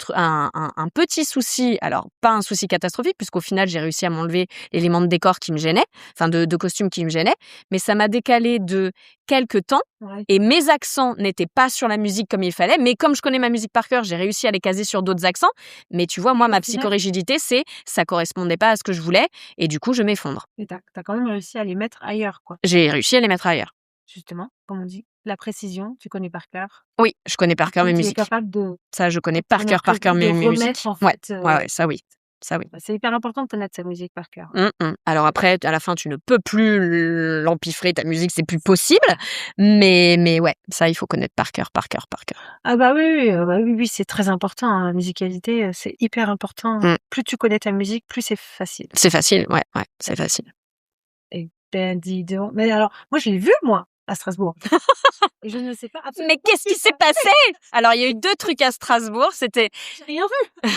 petit souci. Alors, pas un souci catastrophique, puisqu'au final, j'ai réussi à m'enlever l'élément de décor qui me gênait, enfin de costume qui me gênait. Mais ça m'a décalé de quelques temps. Ouais. Et mes accents n'étaient pas sur la musique comme il fallait. Mais comme je connais ma musique par cœur, j'ai réussi à les caser sur d'autres accents. Mais tu vois, moi, ma psychorigidité, ça correspondait pas à ce que je voulais. Et du coup, je m'effondre. Et t'as quand même réussi à les mettre ailleurs, quoi. J'ai réussi à les mettre ailleurs. Justement, comme on dit, la précision, tu connais par cœur. Oui, je connais par cœur mes Tu es musiques. capable de Ça, je connais par cœur mes de musiques. remettre, en Ouais, fait, ouais, ça oui. c'est hyper important de connaître sa musique par cœur. Alors après, à la fin, tu ne peux plus l'empiffrer, ta musique, c'est plus possible. Mais ouais, ça, il faut connaître par cœur. Ah bah oui, c'est très important, hein, la musicalité, c'est hyper important. Plus tu connais ta musique, plus c'est facile. C'est facile, ouais, c'est facile. Et ben, dis donc. Mais alors, moi, je l'ai vu, moi, à Strasbourg. Et je ne sais pas absolument. Mais qu'est-ce qui s'est passé? Alors, il y a eu 2 trucs à Strasbourg, c'était J'ai rien vu.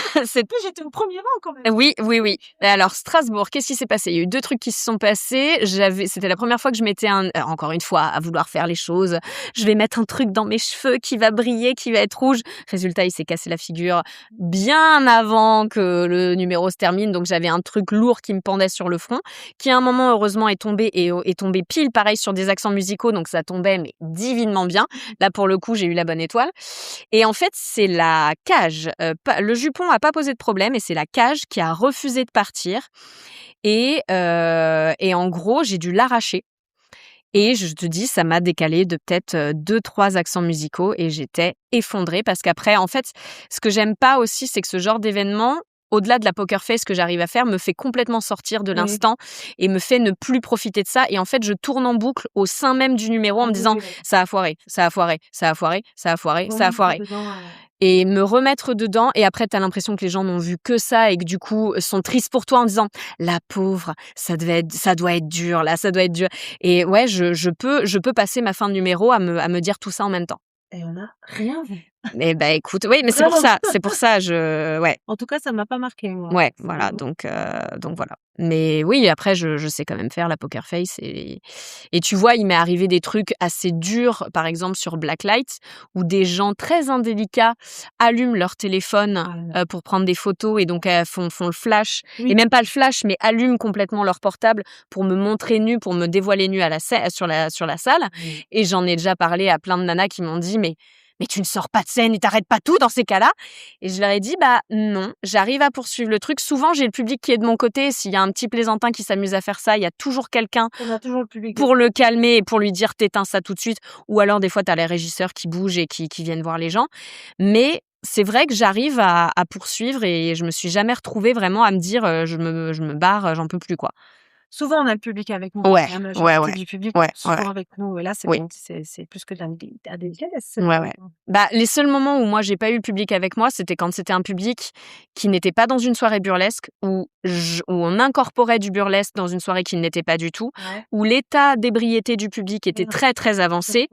J'étais au premier rang quand même. Oui. Alors Strasbourg, qu'est-ce qui s'est passé? Il y a eu 2 trucs qui se sont passés. C'était la première fois que je mettais encore une fois, à vouloir faire les choses. Je vais mettre un truc dans mes cheveux qui va briller, qui va être rouge. Résultat, il s'est cassé la figure bien avant que le numéro se termine. Donc, j'avais un truc lourd qui me pendait sur le front, qui à un moment, heureusement, est tombé pile pareil sur des accents musicaux. Donc, ça tombait, mais divinement bien. Là, pour le coup, j'ai eu la bonne étoile. Et en fait, c'est la cage. Le jupon a pas posé de problème, et c'est la cage qui a refusé de partir. Et en gros, j'ai dû l'arracher. Et je te dis, ça m'a décalé de peut-être 2-3 accents musicaux, et j'étais effondrée parce qu'après, en fait, ce que j'aime pas aussi, c'est que ce genre d'événement, au-delà de la Poker Face que j'arrive à faire, me fait complètement sortir de l'instant et me fait ne plus profiter de ça. Et en fait, je tourne en boucle au sein même du numéro en me disant ça a foiré. Et me remettre dedans, et après t'as l'impression que les gens n'ont vu que ça et que du coup sont tristes pour toi en disant la pauvre, ça doit être dur là, ça doit être dur. Et ouais, je peux passer ma fin de numéro à me dire tout ça en même temps. Et on n'a rien vu. Et écoute, oui, mais c'est pour ça, ouais. En tout cas, ça m'a pas marqué, moi. Ouais, voilà, donc voilà. Mais oui, après, je sais quand même faire la Poker Face, et tu vois, il m'est arrivé des trucs assez durs, par exemple sur Blacklight, où des gens très indélicats allument leur téléphone pour prendre des photos, et donc font le flash, et même pas le flash, mais allument complètement leur portable pour me montrer nue, pour me dévoiler nue sur la salle. Et j'en ai déjà parlé à plein de nanas qui m'ont dit mais tu ne sors pas de scène et t'arrêtes pas tout dans ces cas-là. Et je leur ai dit, non, j'arrive à poursuivre le truc. Souvent, j'ai le public qui est de mon côté. S'il y a un petit plaisantin qui s'amuse à faire ça, il y a toujours quelqu'un pour le calmer et pour lui dire t'éteins ça tout de suite. Ou alors, des fois, t'as les régisseurs qui bougent et qui viennent voir les gens. Mais c'est vrai que j'arrive à poursuivre, et je me suis jamais retrouvée vraiment à me dire, je me barre, j'en peux plus, quoi. Souvent, on a le public avec nous. Ouais. Du public souvent avec nous. Et là, c'est bon, c'est plus que de la délicatesse. Ouais. Les seuls moments où moi, j'ai pas eu le public avec moi, c'était quand c'était un public qui n'était pas dans une soirée burlesque, où on incorporait du burlesque dans une soirée qui ne l'était pas du tout, où l'état d'ébriété du public était très, très avancé.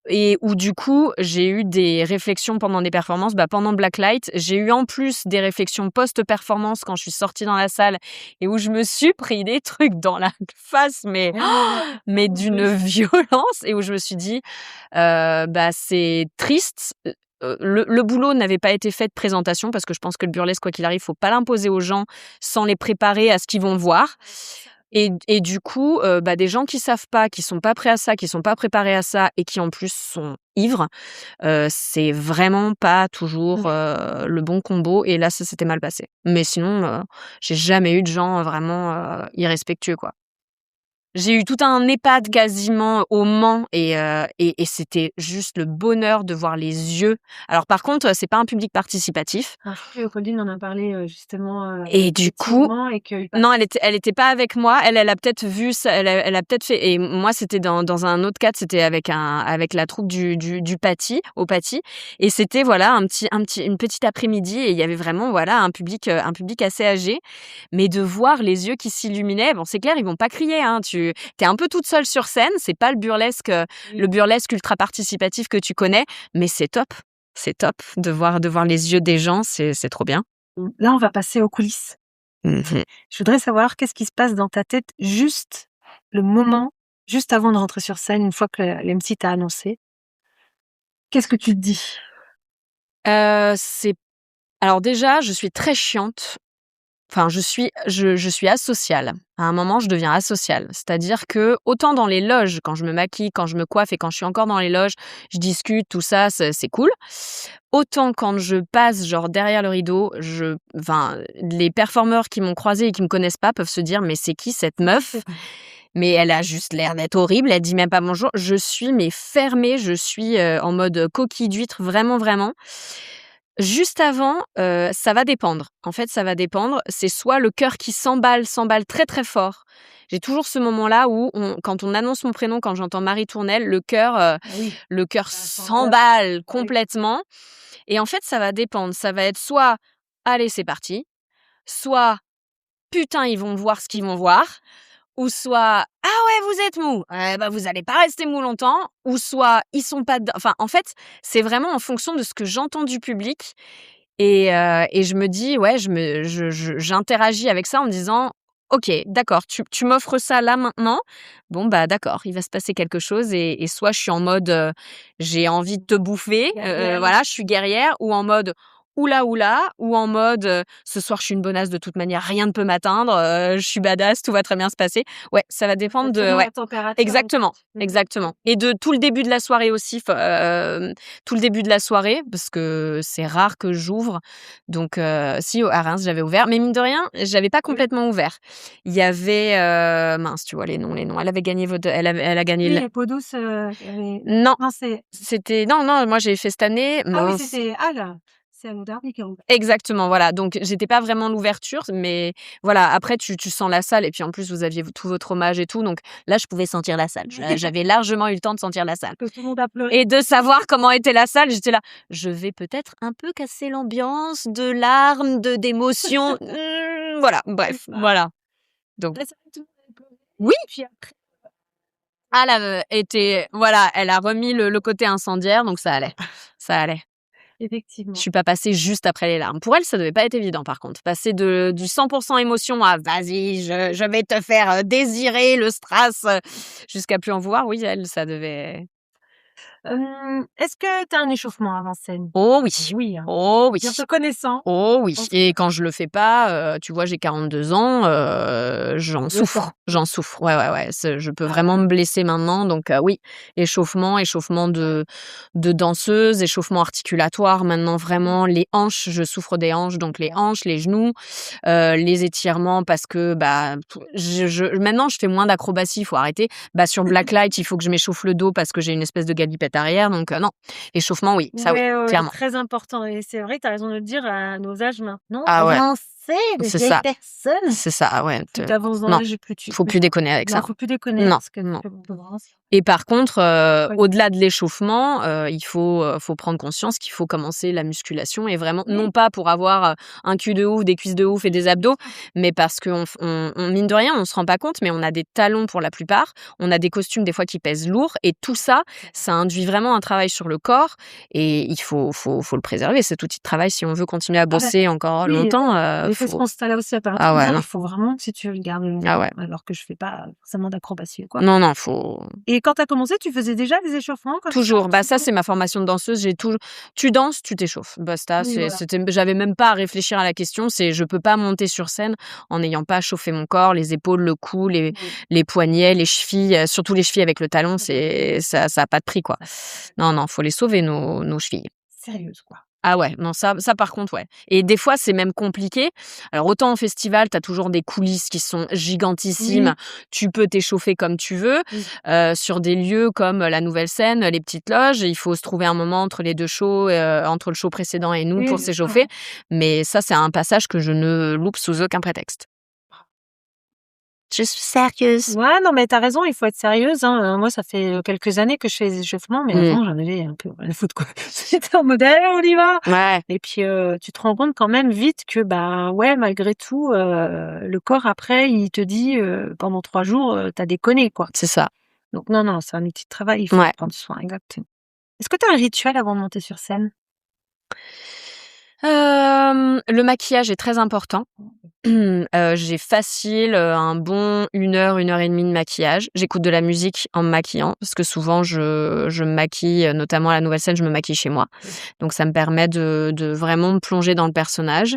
Et où du coup, j'ai eu des réflexions pendant des performances. Pendant Blacklight, j'ai eu en plus des réflexions post-performance quand je suis sortie dans la salle, et où je me suis pris des trucs dans la face, mais d'une violence, et où je me suis dit, c'est triste. Le boulot n'avait pas été fait de présentation, parce que je pense que le burlesque, quoi qu'il arrive, faut pas l'imposer aux gens sans les préparer à ce qu'ils vont voir. Et du coup, des gens qui savent pas, qui sont pas prêts à ça, qui sont pas préparés à ça, et qui en plus sont ivres, c'est vraiment pas toujours le bon combo. Et là, ça s'était mal passé. Mais sinon, j'ai jamais eu de gens vraiment irrespectueux, quoi. J'ai eu tout un EHPAD quasiment au Mans et c'était juste le bonheur de voir les yeux. Alors par contre, c'est pas un public participatif Alors, je sais que Pauline en a parlé, justement, et du coup effectivement et qu'il non, elle était pas avec moi. Elle a peut-être vu ça, elle a peut-être fait et moi, c'était dans un autre cadre, c'était avec la troupe du Paty, au Paty et c'était voilà une petite après-midi et il y avait vraiment voilà un public assez âgé. Mais de voir les yeux qui s'illuminaient, bon, c'est clair, ils vont pas crier, hein. Tu es un peu toute seule sur scène, c'est pas le burlesque ultra participatif que tu connais, mais c'est top. C'est top de voir les yeux des gens, c'est trop bien. Là, on va passer aux coulisses. Mmh. Je voudrais savoir qu'est-ce qui se passe dans ta tête juste le moment, juste avant de rentrer sur scène, une fois que l'MC t'a annoncé? Qu'est-ce que tu te dis? C'est alors déjà, je suis très chiante. Enfin, je suis asociale. À un moment, je deviens asociale. C'est-à-dire que autant dans les loges, quand je me maquille, quand je me coiffe et quand je suis encore dans les loges, je discute, tout ça, c'est cool. Autant quand je passe genre derrière le rideau, enfin, les performeurs qui m'ont croisée et qui me connaissent pas peuvent se dire mais c'est qui cette meuf? Mais elle a juste l'air d'être horrible. Elle dit même pas bonjour. Je suis mais fermée. Je suis en mode coquille d'huître, vraiment, vraiment. Juste avant, ça va dépendre. En fait, ça va dépendre. C'est soit le cœur qui s'emballe très, très fort. J'ai toujours ce moment-là où quand on annonce mon prénom, quand j'entends Marie Tournelle, Ah oui, le cœur ça s'emballe. s'emballe complètement. Et en fait, ça va dépendre. Ça va être soit allez, c'est parti, soit putain, ils vont voir ce qu'ils vont voir, ou soit ah ouais, vous êtes mou, bah vous allez pas rester mou longtemps, ou soit ils sont pas dedans. Enfin, en fait, c'est vraiment en fonction de ce que j'entends du public et je me dis ouais, j'interagis avec ça en me disant ok, d'accord, tu m'offres ça là maintenant, bon bah d'accord, il va se passer quelque chose et soit je suis en mode j'ai envie de te bouffer, Guerrière. voilà, je suis guerrière, ou en mode oula oula, ou en mode ce soir je suis une bonasse de toute manière, rien ne peut m'atteindre, je suis badass, tout va très bien se passer. Ouais, ça va dépendre de Selon ouais. la température. Exactement, Mmh. exactement. Et de tout le début de la soirée aussi, tout le début de la soirée, parce que c'est rare que j'ouvre. Donc, si à Reims j'avais ouvert, mais mine de rien, j'avais pas complètement ouvert. Il y avait, mince, tu vois les noms. Elle avait gagné elle a gagné Oui, le les peaux douces, non, non, c'est c'était non, moi j'ai fait cette année, ah oui, mince. c'était Halle. C'est Anne Darby qui a ouvert. Exactement, voilà. Donc j'étais pas vraiment l'ouverture, mais voilà, après tu sens la salle et puis en plus vous aviez tout votre hommage et tout, donc là je pouvais sentir la salle. J'avais largement eu le temps de sentir la salle Que tout le monde a pleuré. et de savoir comment était la salle. J'étais là, je vais peut-être un peu casser l'ambiance de larmes, d'émotions. Voilà, bref, C'est ça. voilà. Donc Là, c'est vrai que tout le monde a pleuré. oui, Puis après, elle a été voilà, elle a remis le côté incendiaire, donc ça allait, ça allait. Je effectivement. suis pas passée juste après les larmes. Pour elle, ça devait pas être évident par contre. Passer du 100% émotion à vas-y, je vais te faire désirer le strass jusqu'à plus en vouloir. Oui, elle, ça devait. Est-ce que tu as un échauffement avant scène? Oh oui, Oui, hein. oh oui. Bien te connaissant, Oh je oui, pense et quand je le fais pas, tu vois, j'ai 42 ans, j'en le temps. souffre, j'en souffre. Ouais, ouais, ouais, je peux Ah vraiment ouais. me blesser maintenant donc oui, échauffement de danseuse, échauffement articulatoire maintenant vraiment les hanches, je souffre des hanches donc les hanches, les genoux, les étirements parce que, bah, je maintenant je fais moins d'acrobatie, il faut arrêter. Bah, sur Blacklight, il faut que je m'échauffe le dos parce que j'ai une espèce de galipette arrière donc non, échauffement oui, ça oui, Ouais, ouais, ouais, clairement. très important et c'est vrai, tu as raison de le dire à nos âges maintenant Ah ouais. avancés, de C'est vieilles ça. personnes. C'est ça, ah ouais, Plus tu avances dans non, l'âge et plus tu faut plus déconner avec non, ça. faut plus déconner Non, parce que non. commence. Et par contre, Ouais. au-delà de l'échauffement, faut prendre conscience qu'il faut commencer la musculation et vraiment Oui. non pas pour avoir, un cul de ouf, des cuisses de ouf et des abdos, mais parce qu'on mine de rien, on se rend pas compte, mais on a des talons pour la plupart, on a des costumes des fois qui pèsent lourd et tout ça, ça induit vraiment un travail sur le corps et il faut le préserver cet outil de travail si on veut continuer à Ah bah, bosser encore oui, longtemps, j'ai fait ce faut constat-là aussi à ah ouais, non, non. il faut vraiment que si tu veux le garder Ah longtemps, ouais. alors que je fais pas forcément d'acrobatie ou quoi. Non, non, faut Et quand tu as commencé, tu faisais déjà des échauffements comme ça? toujours. Bah, ça, c'est ma formation de danseuse. J'ai toujours tu danses, tu t'échauffes. Basta, Oui, voilà. j'avais même pas à réfléchir à la question. C'est je peux pas monter sur scène en n'ayant pas chauffé mon corps, les épaules, le cou, Oui. les poignets, les chevilles, surtout les chevilles avec le talon, ça a pas de prix, quoi. Non, non, faut les sauver nos chevilles. Sérieuse, quoi. Ah ouais, non, ça par contre, ouais. Et des fois, c'est même compliqué. Alors, autant en festival, tu as toujours des coulisses qui sont gigantissimes. Oui. Tu peux t'échauffer comme tu veux. Oui. Sur des lieux comme la Nouvelle Scène, les petites loges, il faut se trouver un moment entre les 2 shows, entre le show précédent et nous Oui, pour bien sûr, s'échauffer. ouais. Mais ça, c'est un passage que je ne loupe sous aucun prétexte. Je suis sérieuse. Ouais, non, mais tu as raison, il faut être sérieuse, hein. Moi, ça fait, quelques années que je fais des échauffements, mais avant, j'en avais un peu rien à foutre, quoi. J'étais en mode: «Allez, on y va!» Ouais, Et puis, tu te rends compte quand même vite que, bah, ouais, malgré tout, le corps après, il te dit, pendant 3 jours, tu as déconné, quoi. c'est ça. Donc non, non, c'est un outil de travail, il faut en Ouais. prendre soin, exactement. Est-ce que tu as un rituel avant de monter sur scène? Le maquillage est très important. J'ai facile, un bon 1 heure et demie de maquillage. J'écoute de la musique en me maquillant parce que souvent je me maquille, notamment à la Nouvelle Scène, je me maquille chez moi. Donc ça me permet de vraiment me plonger dans le personnage.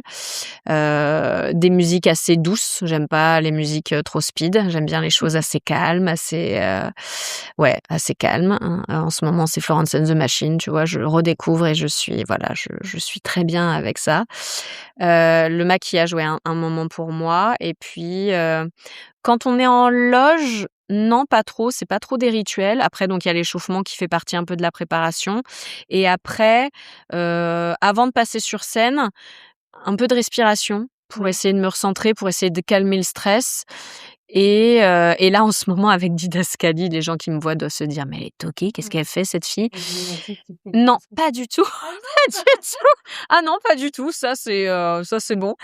Des musiques assez douces, j'aime pas les musiques, trop speed. J'aime bien les choses assez calmes, assez calmes, hein. En ce moment, c'est Florence and the Machine, tu vois? Je redécouvre et je suis très bien avec ça. Le maquillage, ouais, un moment pour moi et puis, quand on est en loge, non, pas trop, c'est pas trop des rituels. Après donc il y a l'échauffement qui fait partie un peu de la préparation et après, avant de passer sur scène, un peu de respiration pour Ouais. essayer de me recentrer, pour essayer de calmer le stress et là, en ce moment, avec Didascalie, les gens qui me voient doivent se dire: «Mais elle est toquée, qu'est-ce qu'elle fait cette fille?» Non, pas du tout, pas du tout. Ah non, pas du tout, ça c'est bon.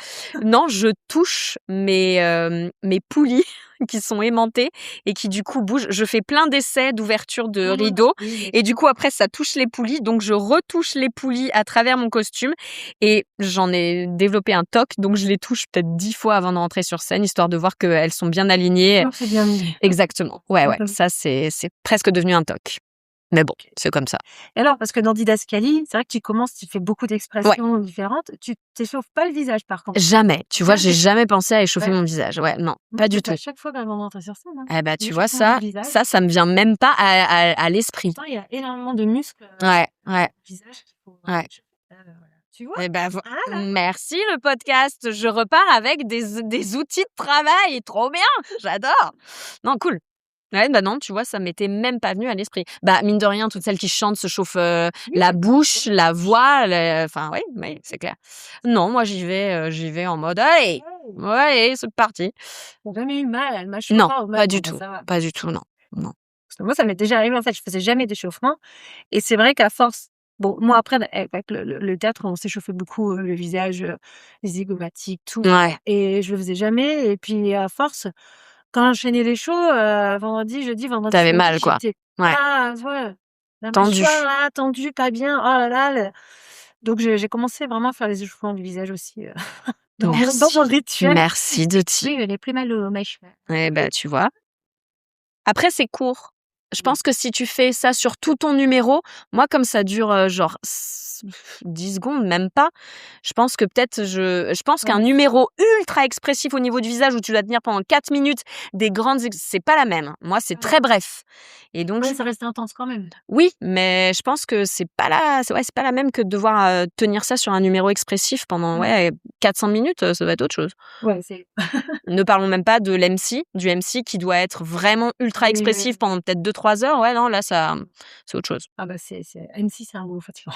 Non, je touche mes poulies qui sont aimantées et qui du coup bougent. Je fais plein d'essais d'ouverture de rideaux et du coup après ça touche les poulies, donc je retouche les poulies à travers mon costume et j'en ai développé un toc, donc je les touche peut-être 10 fois avant de rentrer sur scène, histoire de voir qu'elles sont bien alignées. Non, c'est bien mis. Exactement. Ouais, Mmh. ça c'est presque devenu un toc. Mais bon, c'est comme ça. Et alors, parce que dans Didascalie, c'est vrai que tu commences, tu fais beaucoup Ouais. d'expressions différentes. Tu t'échauffes pas le visage, par contre? Jamais. Tu vois, j'ai Jamais? jamais pensé à échauffer Ouais. mon visage. Ouais, non, Moi, pas je le du fais tout. à chaque fois avant de rentrer sur scène, hein. Eh bah, tu vois, L'échauffement du visage. ça me vient même pas à l'esprit. Pourtant, il y a énormément de muscles, Ouais, ouais, du visage qu'il faut, ouais. échauffer. Voilà. Tu vois? Eh bah, Voilà. merci le podcast. Je repars avec des outils de travail. Trop bien, j'adore. Non, cool. Ouais, bah non, tu vois, ça m'était même pas venu à l'esprit. Bah, mine de rien, toutes celles qui chantent se chauffent, Oui, la c'est bouche, ouais. la voix, enfin, oui, c'est clair. Non, moi, j'y vais en mode: «Allez, Ouais. ouais, c'est parti». Tu as jamais eu mal à la Non, mâchoire ou pas même du bon, bah, tout, ça va. pas du tout, non, non. Parce que moi, ça m'est déjà arrivé, en fait, je faisais jamais d'échauffement et c'est vrai qu'à force bon, moi, après, avec le théâtre, on s'échauffait beaucoup, le visage, les zygomatiques, tout Ouais, et je le faisais jamais et puis à force, quand j'enchaînais les shows, vendredi, jeudi, vendredi, tu samedi, mal, quoi. j'étais Ouais, pas ouais, la tendu. mâchoire là, tendue, pas bien, oh là là, donc j'ai commencé vraiment à faire les échauffements du visage aussi, dans mon Merci. rituel Merci de et ti puis, elle est plus mal aux mâchoires. eh bah, tu vois? Après, c'est court. Je Oui. pense que si tu fais ça sur tout ton numéro, moi, comme ça dure, genre 10 secondes, même pas, je pense que peut-être je pense Ouais, qu'un mais numéro ultra expressif au niveau du visage où tu dois tenir pendant 4 minutes des grandes ex c'est pas la même. Moi, c'est ouais. très bref et donc Ouais, ça reste intense quand même. oui, mais je pense que c'est pas la même que de devoir, tenir ça sur un numéro expressif pendant, Mmh. ouais, 400 minutes, ça doit être autre chose. Ouais, c'est Ne parlons même pas de du MC qui doit être vraiment ultra oui, oui, expressif oui. pendant peut-être 2-3 heures. Ouais, non, là, ça, c'est autre chose. Ah bah, c'est M6, c'est un gros fatigant.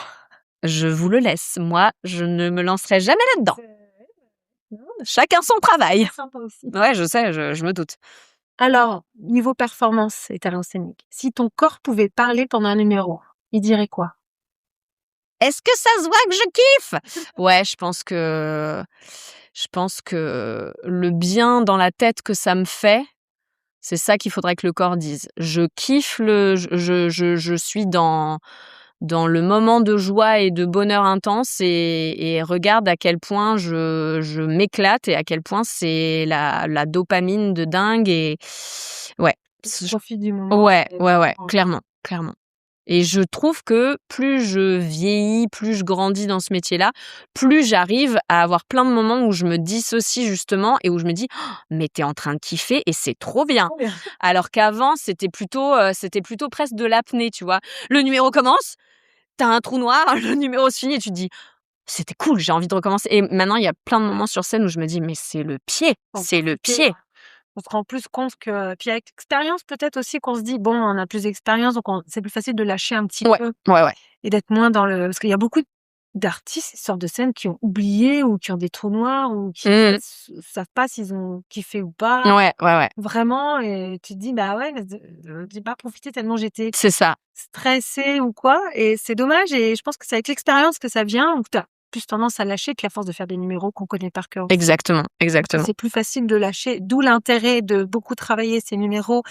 Je vous le laisse. Moi, je ne me lancerai jamais là-dedans. Non, mais Chacun son travail. c'est sympa aussi. Ouais, je sais, je me doute. Alors, niveau performance et talent scénique, si ton corps pouvait parler pendant un numéro, il dirait quoi? Est-ce que ça se voit que je kiffe? Ouais, je pense que le bien dans la tête que ça me fait, c'est ça qu'il faudrait que le corps dise. Je kiffe je suis dans le moment de joie et de bonheur intense et regarde à quel point je m'éclate et à quel point c'est la dopamine de dingue et ouais, Tu je profites du moment ouais, et ouais, ouais, en clairement, clairement. Et je trouve que plus je vieillis, plus je grandis dans ce métier-là, plus j'arrive à avoir plein de moments où je me dissocie justement et où je me dis: «Oh, mais tu es en train de kiffer et c'est trop bien». trop bien. Alors qu'avant, c'était plutôt presque de l'apnée, tu vois? Le numéro commence, tu as un trou noir, le numéro se finit et tu te dis: c'était cool, j'ai envie de recommencer et maintenant il y a plein de moments sur scène où je me dis: «Mais c'est le pied, Faut en c'est le profiter. pied». On se rend plus compte que puis avec l'expérience peut-être aussi qu'on se dit: «Bon, on a plus d'expérience donc c'est plus facile de lâcher un petit Ouais, peu ouais. et d'être moins dans le» parce qu'il y a beaucoup d'artistes qui sortent de scène qui ont oublié ou qui ont des trous noirs ou qui Mmh. savent pas s'ils ont kiffé ou pas, Ouais. vraiment et tu te dis: «Bah ouais, j'ai pas profité tellement j'étais C'est ça. stressée ou quoi» et c'est dommage et je pense que c'est avec l'expérience que ça vient où tu as plus tendance à lâcher puis à force de faire des numéros qu'on connaît par cœur aussi. Exactement. C'est plus facile de lâcher, d'où l'intérêt de beaucoup travailler ces numéros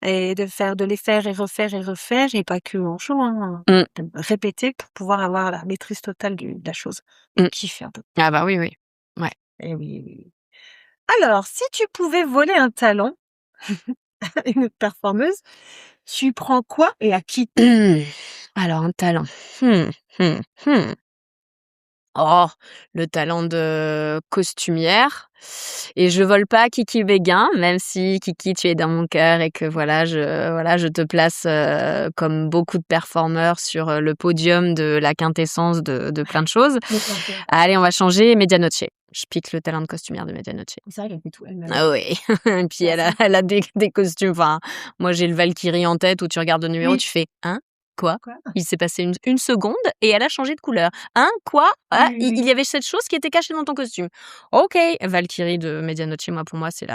et de les faire et refaire et pas que en show, hein. Mmh. De répéter pour pouvoir avoir la maîtrise totale de la chose et Mmh. kiffer un peu. Ah bah, oui. Ouais. Eh oui, oui, oui. Alors, si tu pouvais voler un talent à une autre performeuse, tu prends quoi et à qui? Alors un talent. Mmh, mmh, mmh. Oh, le talent de costumière et je vole pas Kiki Béguin, même si Kiki, tu es dans mon cœur et que je te place, comme beaucoup de performeurs sur, le podium de la quintessence de plein de choses. Allez, on va changer Medianoche. Je pique le talent de costumière de Medianoche. C'est vrai qu'elle fait tout elle-même. Ah oui, et puis C'est ça. elle a des costumes, enfin, moi j'ai le Valkyrie en tête où tu regardes le numéro, Oui. tu fais: «Hein? Quoi? Quoi? Il s'est passé une seconde et elle a changé de couleur. Hein? Quoi? Ah, Oui, oui, il oui. y avait cette chose qui était cachée dans ton costume. OK». Valkyrie de Medianoche, moi, pour moi, c'est Tous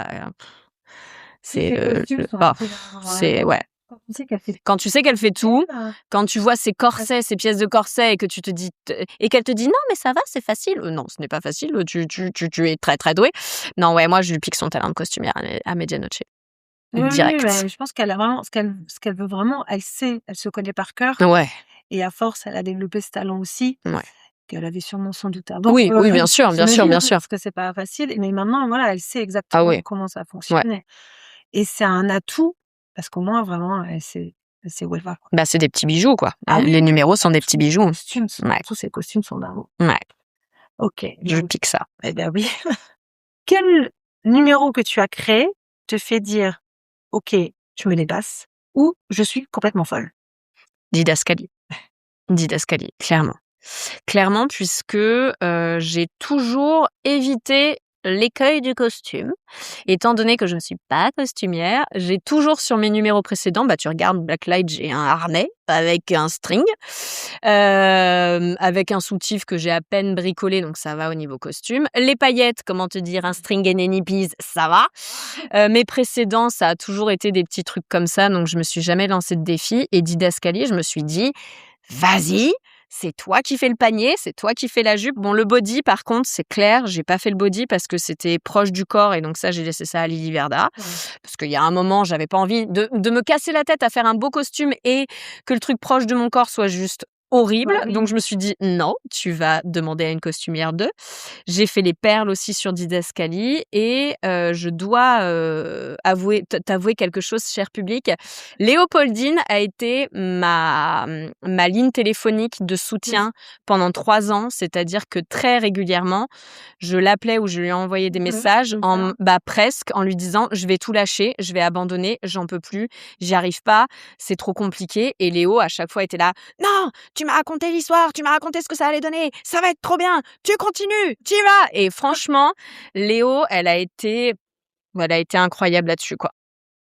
c'est, ces costumes le sont oh, incroyables, c'est ouais. quand on sait qu'elle fait Quand tu sais qu'elle fait tout, elle, quand tu vois ses corsets, ses pièces de corset et que tu te dis et qu'elle te dit: «Non, mais ça va, c'est facile». Non, ce n'est pas facile, tu es très, très douée. Non, ouais, moi, je lui pique son talent de costumière à Medianoche. oui, oui, Direct. je pense qu'elle a vraiment ce qu'elle veut vraiment, elle sait, elle se connaît par cœur Ouais, et à force, elle a développé ce talent aussi, ouais. qu'elle avait sûrement sans doute avant, Oui, oui, bien sûr, bien sûr, j'imagine, bien hein, sûr. parce que c'est pas facile, mais maintenant, voilà, elle sait Ah exactement oui, comment ça ouais. fonctionne et c'est un atout parce qu'au moins vraiment elle sait où elle va, quoi. Bah, c'est des petits bijoux, quoi. Ah oui, Les oui, numéros sont des petits bijoux. Ouais, tous ces costumes sont dingues. ouais, OK, je donc pique ça. eh ben, oui. Quel numéro que tu as créé te fait dire: «OK, je me dépasse» ou «Je suis complètement folle»? Didascalie. Didascalie, clairement. Clairement puisque, j'ai toujours évité l'écueil du costume. Étant donné que je ne suis pas costumière, j'ai toujours sur mes numéros précédents, bah, tu regardes Blacklight, j'ai un harnais avec un string, avec un soutif que j'ai à peine bricolé, donc ça va au niveau costume. Les paillettes, comment te dire, un string and any peas, ça va. Mes précédents, ça a toujours été des petits trucs comme ça, donc je me suis jamais lancée de défi et didascalie, je me suis dit: «Vas-y, c'est toi qui fais le panier, c'est toi qui fais la jupe». Bon, le body, par contre, c'est clair, j'ai pas fait le body parce que c'était proche du corps et donc ça, j'ai laissé ça à Lily Verda. Ouais. Parce qu'il y a un moment, j'avais pas envie de me casser la tête à faire un beau costume et que le truc proche de mon corps soit juste horrible. Bah, oui. Donc je me suis dit: «Non, tu vas demander à une costumière de». J'ai fait les perles aussi sur Didascalie et je dois, t'avouer quelque chose, cher public. Léopoldine a été ma ligne téléphonique de soutien pendant 3 ans. C'est-à-dire que très régulièrement, je l'appelais ou je lui envoyais des messages presque en lui disant: «Je vais tout lâcher, je vais abandonner, j'en peux plus, j'y arrive pas, c'est trop compliqué» et Léo à chaque fois était là: «Non, tu m'as raconté l'histoire, tu m'as raconté ce que ça allait donner, ça va être trop bien, tu continues, tu y vas». Et franchement, Léo, elle a été incroyable là-dessus, quoi.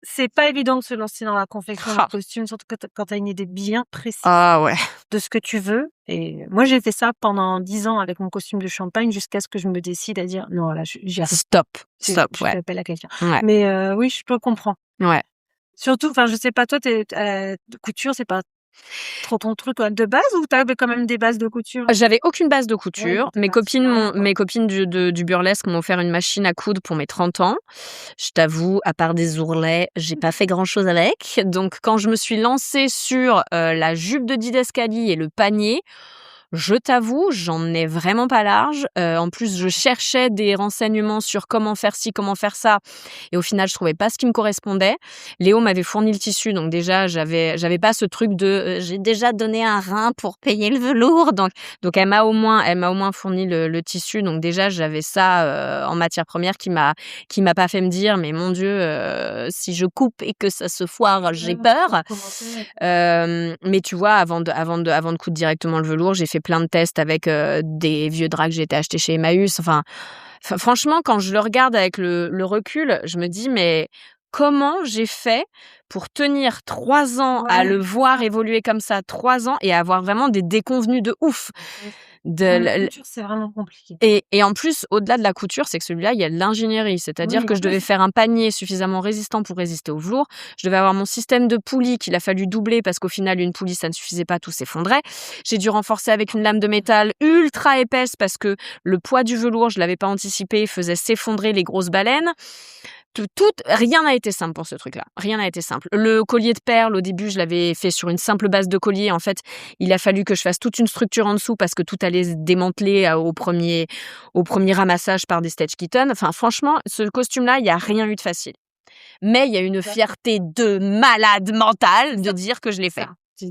C'est pas évident de se lancer dans la confection d'un Ah. costume, surtout quand tu as une idée bien précise Ah ouais. de ce que tu veux et moi, j'ai fait ça pendant 10 ans avec mon costume de champagne jusqu'à ce que je me décide à dire: «Non, là, j'y arrive, Stop, stop, je ouais. fais appel à quelqu'un». Ouais, Mais oui, je peux comprendre. ouais. Surtout, enfin, je sais pas, toi, couture, c'est pas trop ton truc, de base ou tu avais quand même des bases de couture? J'avais aucune base de Ouais, couture. t'es Mes partie copines de m'ont rien, quoi. mes copines du burlesque m'ont offert une machine à coudre pour mes 30 ans. Je t'avoue, à part des ourlets, j'ai pas fait grand-chose avec. Donc quand je me suis lancée sur, la jupe de didascalie et le panier, je t'avoue, j'en ai vraiment pas large. En plus, je cherchais des renseignements sur comment faire ci, comment faire ça et au final, je trouvais pas ce qui me correspondait. Léo m'avait fourni le tissu, donc déjà, j'avais pas ce truc de, j'ai déjà donné un rein pour payer le velours, donc elle m'a au moins fourni le tissu, donc déjà, j'avais ça, en matière première qui m'a pas fait me dire: «Mais mon Dieu, si je coupe et que ça se foire, j'ai peur». Mais tu vois, avant de coudre directement le velours, j'ai fait fait plein de tests avec des vieux draps que j'ai été acheter chez Emmaüs. Enfin, franchement, quand je le regarde avec le recul, je me dis, mais comment j'ai fait pour tenir 3 ans à le voir évoluer comme ça, 3 ans, et avoir vraiment des déconvenues de ouf. La couture, c'est vraiment compliqué. Et en plus, au-delà de la couture, c'est que celui-là, il y a de l'ingénierie. C'est-à-dire Oui, que en je devais plus. faire un panier suffisamment résistant pour résister au velours. Je devais avoir mon système de poulie qu'il a fallu doubler parce qu'au final, une poulie, ça ne suffisait pas, tout s'effondrait. J'ai dû renforcer avec une lame de métal ultra épaisse parce que le poids du velours, je l'avais pas anticipé, faisait s'effondrer les grosses baleines. Rien n'a été simple pour ce truc-là. Rien n'a été simple. Le collier de perles, au début, je l'avais fait sur une simple base de collier. En fait, il a fallu que je fasse toute une structure en dessous parce que tout allait se démanteler au premier ramassage par des stitch kittens. Enfin, franchement, ce costume-là, il n'y a rien eu de facile. Mais il y a une fierté de malade mentale de dire que je l'ai fait.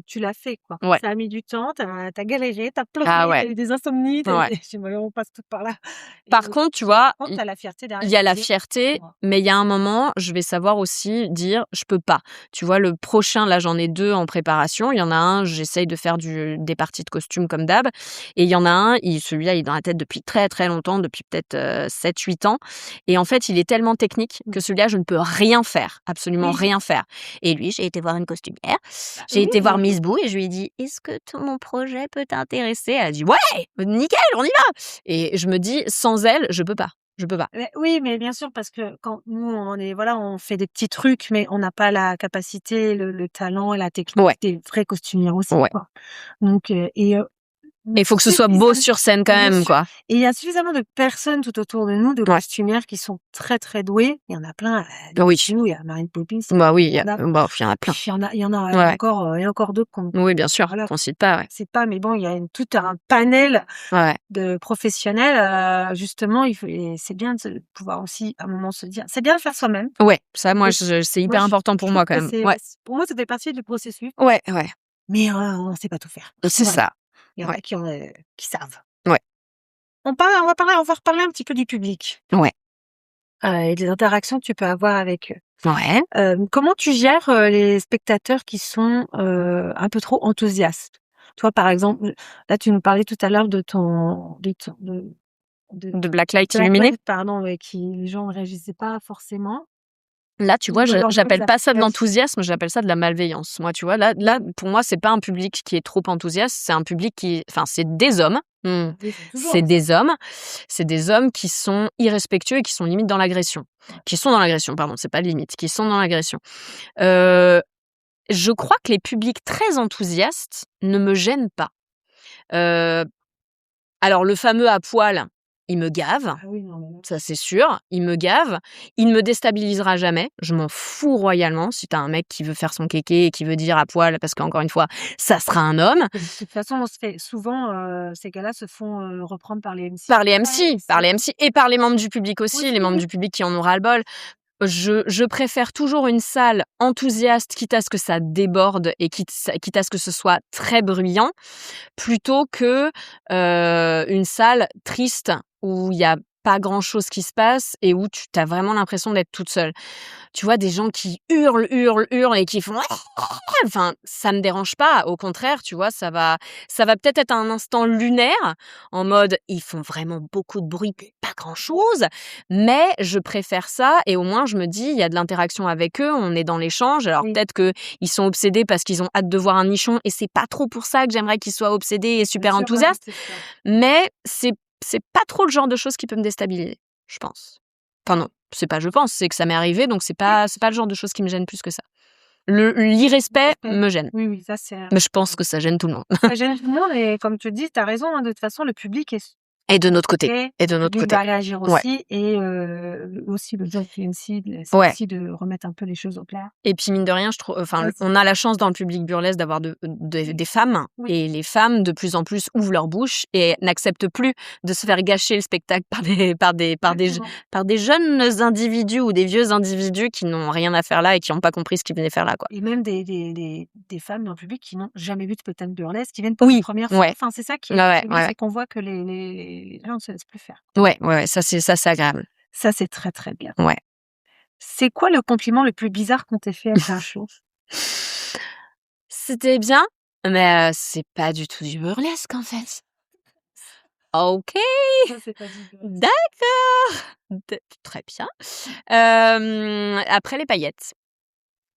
Tu l'as fait, quoi. Ouais. Ça a mis du temps, t'as galéré, t'as pleuré, Ah ouais. t'as eu des insomnies, Ouais. on passe tout par là. Par contre, tu vois, t'as la fierté derrière. il y a la fierté, mais il y a un moment, je vais savoir aussi dire, je peux pas. Tu vois, le prochain, là, j'en ai 2 en préparation. Il y en a un, j'essaye de faire des parties de costume comme d'hab. Et il y en a un, celui-là, il est dans la tête depuis très, très longtemps, depuis peut-être 7-8 ans. Et en fait, il est tellement technique que celui-là, je ne peux rien faire, absolument rien faire. Et lui, j'ai été voir une costumière. J'ai été voir Miss Boo et je lui ai dit, est-ce que mon projet peut t'intéresser? Elle a dit, ouais, nickel, on y va. Et je me dis, sans elle, je peux pas. Je peux pas. Oui, mais bien sûr, parce que quand nous, on fait des petits trucs, mais on n'a pas la capacité, le talent et la technique des vrais costumières aussi, quoi. Donc, il faut que ce soit beau sur scène quand même, quoi. Et il y a suffisamment de personnes tout autour de nous, de costumières qui sont très, très douées. Il y en a plein. Il y a Marine Poppins. Bah oui, il y en a plein. Il y en a encore d'autres qu'on. Oui, bien sûr, qu'on cite pas, C'est pas, mais bon, il y a tout un panel de professionnels, justement, et c'est bien de pouvoir aussi, à un moment, se dire, c'est bien de faire soi-même. Ouais, ça, moi, c'est hyper important pour moi, quand même. Pour moi, ça fait partie du processus. Ouais. Mais on sait pas tout faire. C'est ça. Il y en a qui savent. Ouais. On va reparler un petit peu du public. Ouais. Et des interactions que tu peux avoir avec eux. Ouais. Comment tu gères les spectateurs qui sont un peu trop enthousiastes? Toi, par exemple, là, tu nous parlais tout à l'heure de de Blacklight Illuminé. Pardon, les gens ne réagissaient pas forcément. Là, tu vois, j'appelle pas ça de l'enthousiasme, j'appelle ça de la malveillance. Moi, tu vois, là, pour moi, c'est pas un public qui est trop enthousiaste, c'est un public c'est des hommes. C'est des hommes qui sont irrespectueux et qui sont limite dans l'agression. Qui sont dans l'agression, pardon, c'est pas limite, qui sont dans l'agression. Je crois que les publics très enthousiastes ne me gênent pas. Alors, le fameux à poil, il me gave. Ah oui, non, ça c'est sûr, il me gave, il ne me déstabilisera jamais, je m'en fous royalement si t'as un mec qui veut faire son kéké et qui veut dire à poil, parce qu'encore une fois, ça sera un homme. De toute façon, on se fait souvent, ces gars-là se font reprendre par les MC. Par les MC et par les membres du public aussi, les membres du public qui en ont ras-le-bol. Je préfère toujours une salle enthousiaste, quitte à ce que ça déborde et quitte à ce que ce soit très bruyant, plutôt que une salle triste où il y a pas grand-chose qui se passe et où tu as vraiment l'impression d'être toute seule. Tu vois, des gens qui hurlent et qui font enfin, ça me dérange pas. Au contraire, tu vois, ça va peut-être être un instant lunaire, en mode, ils font vraiment beaucoup de bruit, pas grand-chose, mais je préfère ça et au moins, je me dis, il y a de l'interaction avec eux, on est dans l'échange. Alors peut-être qu'ils sont obsédés parce qu'ils ont hâte de voir un nichon et c'est pas trop pour ça que j'aimerais qu'ils soient obsédés et super enthousiastes, mais c'est pas trop le genre de choses qui peut me déstabiliser, je pense. Enfin non, c'est pas je pense, c'est que ça m'est arrivé, donc c'est pas le genre de choses qui me gêne plus que ça. L'irrespect me gêne. Oui, ça c'est. Mais je pense que ça gêne tout le monde. Ça gêne tout le monde et comme tu dis, t'as raison, hein, de toute façon, le public est. Et de notre côté. Il va réagir aussi et aussi le job MC, c'est aussi de remettre un peu les choses au clair. Et puis mine de rien, je trouve, on a la chance dans le public burlesque d'avoir des femmes et les femmes de plus en plus ouvrent leur bouche et n'acceptent plus de se faire gâcher le spectacle par des jeunes individus ou des vieux individus qui n'ont rien à faire là et qui n'ont pas compris ce qu'ils venaient faire là, quoi. Et même des femmes dans le public qui n'ont jamais vu de spectacle burlesque, qui viennent pour la première fois. Enfin, c'est ça qui est c'est qu'on voit que les gens ne se laissent plus faire. Ouais, ça c'est agréable. Ça c'est très très bien. Ouais. C'est quoi le compliment le plus bizarre qu'on t'ait fait à un show? C'était bien, Mais c'est pas du tout du burlesque, en fait. OK, Ça, c'est pas du burlesque. d'accord. Très bien. Après les paillettes,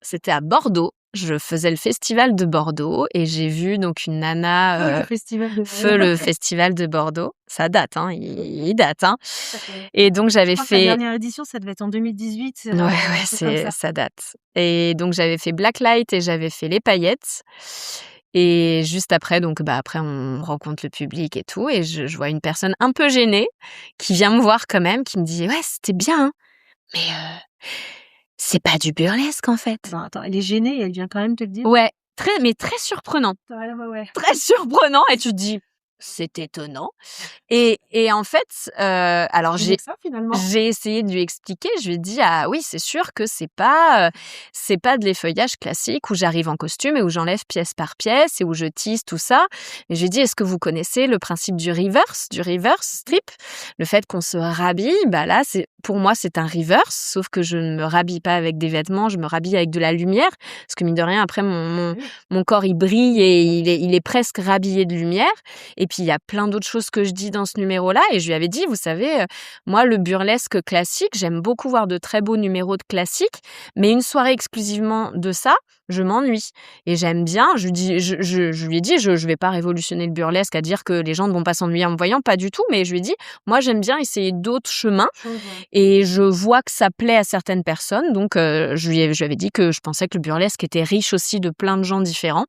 c'était à Bordeaux. Je faisais le festival de Bordeaux et j'ai vu donc une nana, Le festival de Feu le festival de Bordeaux. Ça date, hein, il date, hein. Ça fait Et donc je j'avais crois que la fait dernière édition, ça devait être en 2018, ouais, un truc comme c'est ça. ça date. Et donc j'avais fait Blacklight et j'avais fait les paillettes et juste après donc après on rencontre le public et tout et je vois une personne un peu gênée qui vient me voir quand même, qui me dit: «Ouais, c'était bien, hein, mais c'est pas du burlesque, en fait». Attends, attends, elle est gênée et elle vient quand même te le dire? Ouais, très surprenant. Ouais, ouais, ouais. Très surprenant et tu te dis: «C'est étonnant». Et en fait, alors Mieux que ça, finalement. j'ai essayé de lui expliquer, je lui ai dit: «Ah oui, c'est sûr que c'est pas de l'effeuillage classique où j'arrive en costume et où j'enlève pièce par pièce et où je tisse tout ça». Et je lui ai dit: «Est-ce que vous connaissez le principe du reverse strip? Le fait qu'on se rhabille, là, pour moi, c'est un reverse, sauf que je ne me rhabille pas avec des vêtements, je me rhabille avec de la lumière». Parce que mine de rien, après mon corps, il brille et il est presque rhabillé de lumière. Et puis, il y a plein d'autres choses que je dis dans ce numéro-là et je lui avais dit: «Vous savez, moi, le burlesque classique, j'aime beaucoup voir de très beaux numéros de classique, mais une soirée exclusivement de ça, je m'ennuie et j'aime bien». Je lui ai dit: «Je vais pas révolutionner le burlesque à dire que les gens ne vont pas s'ennuyer en me voyant, pas du tout, mais je lui ai dit: "Moi, j'aime bien essayer d'autres chemins et je vois que ça plaît à certaines personnes"». Donc je lui avais dit que je pensais que le burlesque était riche aussi de plein de gens différents.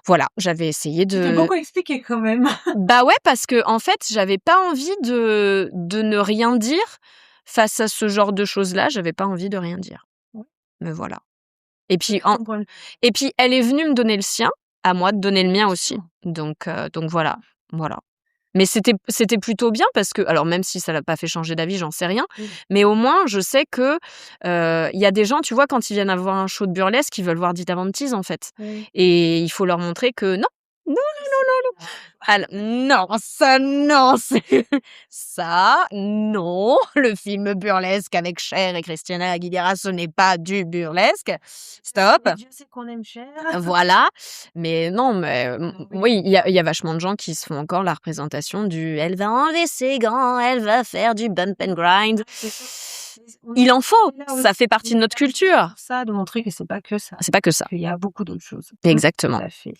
Voilà, j'avais essayé Tu t'es de beaucoup expliqué quand même. ouais, parce que en fait, j'avais pas envie de ne rien dire face à ce genre de choses-là, j'avais pas envie de rien dire. Ouais. Mais voilà. Et puis Ton point de et puis elle est venue me donner le sien, à moi de donner le mien Bien aussi. sûr. Donc voilà, voilà. Mais c'était plutôt bien parce que alors même si ça l'a pas fait changer d'avis, j'en sais rien, Oui. mais au moins je sais que, il y a des gens, tu vois, quand ils viennent avoir un show de burlesque, ils veulent voir Dita Von Teese, en fait. Oui. Et il faut leur montrer que non, non, non, ça non, ça non, le film burlesque avec Cher et Christina Aguilera, ce n'est pas du burlesque. Stop. Dieu sait qu'on aime Cher. Voilà, mais non, mais Oui. oui, il y a vachement de gens qui se font encore la représentation du «Elle va enlever ses gants, elle va faire du bump and grind». Il en faut, ça fait partie de notre culture. Pour ça, de montrer que c'est pas que ça, C'est pas que ça. qu'il y a beaucoup d'autres choses. Exactement. Tout à fait.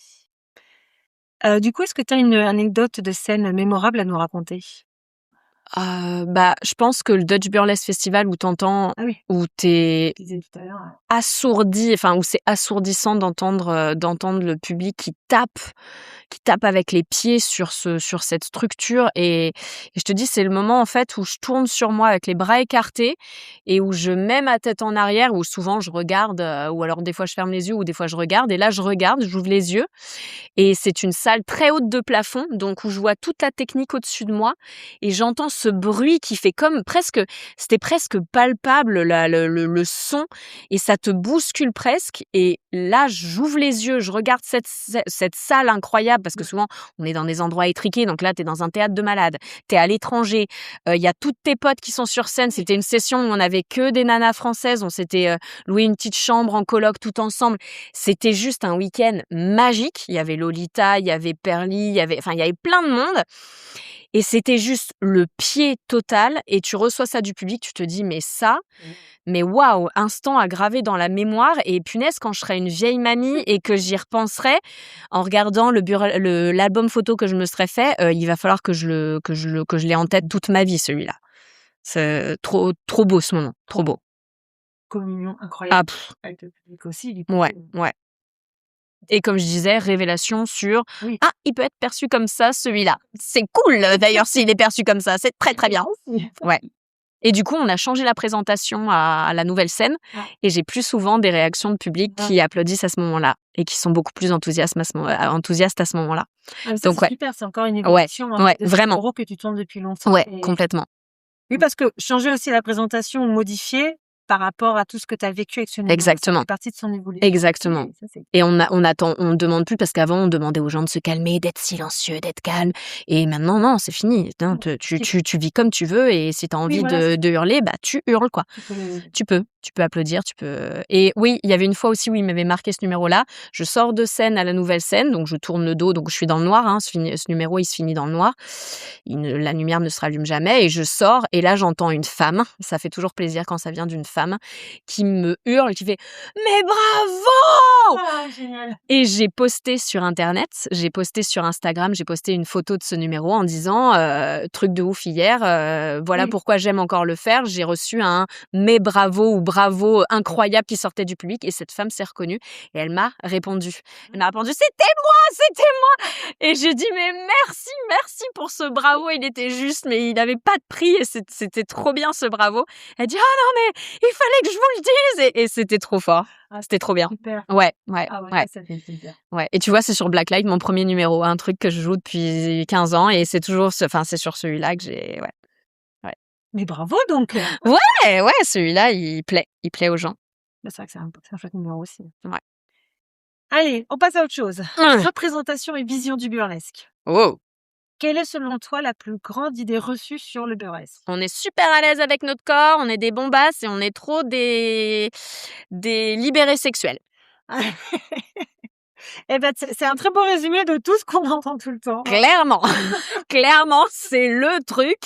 Du coup, est-ce que tu as une anecdote de scène mémorable à nous raconter? Je pense que le Dutch Burlesque Festival où t'entends Ah oui, où t'es tu disais tout à l'heure. assourdi, enfin où c'est assourdissant d'entendre le public qui tape avec les pieds sur cette structure et je te dis, c'est le moment en fait où je tourne sur moi avec les bras écartés et où je mets ma tête en arrière, où souvent je regarde, ou alors des fois je ferme les yeux ou des fois je regarde et là je regarde, j'ouvre les yeux et c'est une salle très haute de plafond, donc où je vois toute la technique au-dessus de moi et j'entends ce bruit qui fait comme presque c'était presque palpable le son et ça te bouscule presque et là j'ouvre les yeux, je regarde cette salle incroyable parce que souvent on est dans des endroits étriqués, donc là t'es dans un théâtre de malades, t'es à l'étranger, il y a toutes tes potes qui sont sur scène, c'était une session où on avait que des nanas françaises, on s'était loué une petite chambre en coloc tout ensemble, c'était juste un week-end magique, il y avait Lolita, il y avait Perly, il y avait plein de monde et c'était juste le pied total et tu reçois ça du public, tu te dis mais waouh, instant à graver dans la mémoire et punaise quand je serai une vieille mamie et que j'y repenserai en regardant l'album photo que je me serais fait, il va falloir que je l'ai en tête toute ma vie celui-là. C'est trop beau ce moment, trop beau. Communion Ah incroyable pff, avec le public aussi, du coup. ouais. Et comme je disais, révélation sur Oui. «Ah, il peut être perçu comme ça celui-là». C'est cool d'ailleurs s'il est perçu comme ça, c'est très, très bien. Aussi. Ouais. Et du coup, on a changé la présentation à la nouvelle scène et j'ai plus souvent des réactions de public qui applaudissent à ce moment-là et qui sont beaucoup plus enthousiastes à ce moment-là. Ah, mais ça, Donc c'est ouais, super, c'est encore une évolution ouais, de ce vraiment. numéro que tu tournes depuis longtemps. Ouais, Et complètement. oui, parce que changer aussi la présentation ou modifier par rapport à tout ce que tu as vécu avec ce numéro, ça Exactement. fait partie de son évolution. Exactement. Et ça, c'est Et on demande plus parce qu'avant on demandait aux gens de se calmer, d'être silencieux, d'être calme. Et maintenant non, c'est fini. Non, tu vis comme tu veux et si t'as envie voilà, de hurler, tu hurles quoi. tu peux le Tu peux. Tu peux applaudir, tu peux et oui, il y avait une fois aussi où il m'avait marqué ce numéro-là. Je sors de scène à la nouvelle scène, donc je tourne le dos, donc je suis dans le noir, hein, ce numéro, il se finit dans le noir. La lumière ne se rallume jamais et je sors et là, j'entends une femme, ça fait toujours plaisir quand ça vient d'une femme, qui me hurle, qui fait: «Mais bravo!» Ah, génial. Et j'ai posté sur internet, j'ai posté sur Instagram, j'ai posté une photo de ce numéro en disant, «Truc de ouf hier, voilà Oui. pourquoi j'aime encore le faire». J'ai reçu un «mais bravo» ou «bravo» incroyable qui sortait du public et cette femme s'est reconnue et elle m'a répondu. Elle m'a répondu: «C'était moi, c'était moi!» Et j'ai dit: «Mais merci, merci pour ce bravo, il était juste, mais il n'avait pas de prix et c'était trop bien ce bravo». Elle dit: «Ah non mais il fallait que je vous le dise» et c'était trop fort. Ah, C'était trop bien. super. Ouais, ouais, Ah ouais, ouais. ça fait plaisir. Ouais, et tu vois, c'est sur Blacklight, mon premier numéro, un truc que je joue depuis 15 ans et c'est toujours c'est sur celui-là que j'ai ouais. Mais bravo donc! Ouais, celui-là, il plaît aux gens. Bah, c'est vrai que c'est un chouette numéro aussi. Ouais. Allez, on passe à autre chose. Mmh. Représentation et vision du burlesque. Wow! Quelle est selon toi la plus grande idée reçue sur le burlesque? On est super à l'aise avec notre corps, on est des bombasses et on est trop des libérés sexuels. Eh ben, c'est un très beau résumé de tout ce qu'on entend tout le temps. Clairement, clairement, c'est le truc.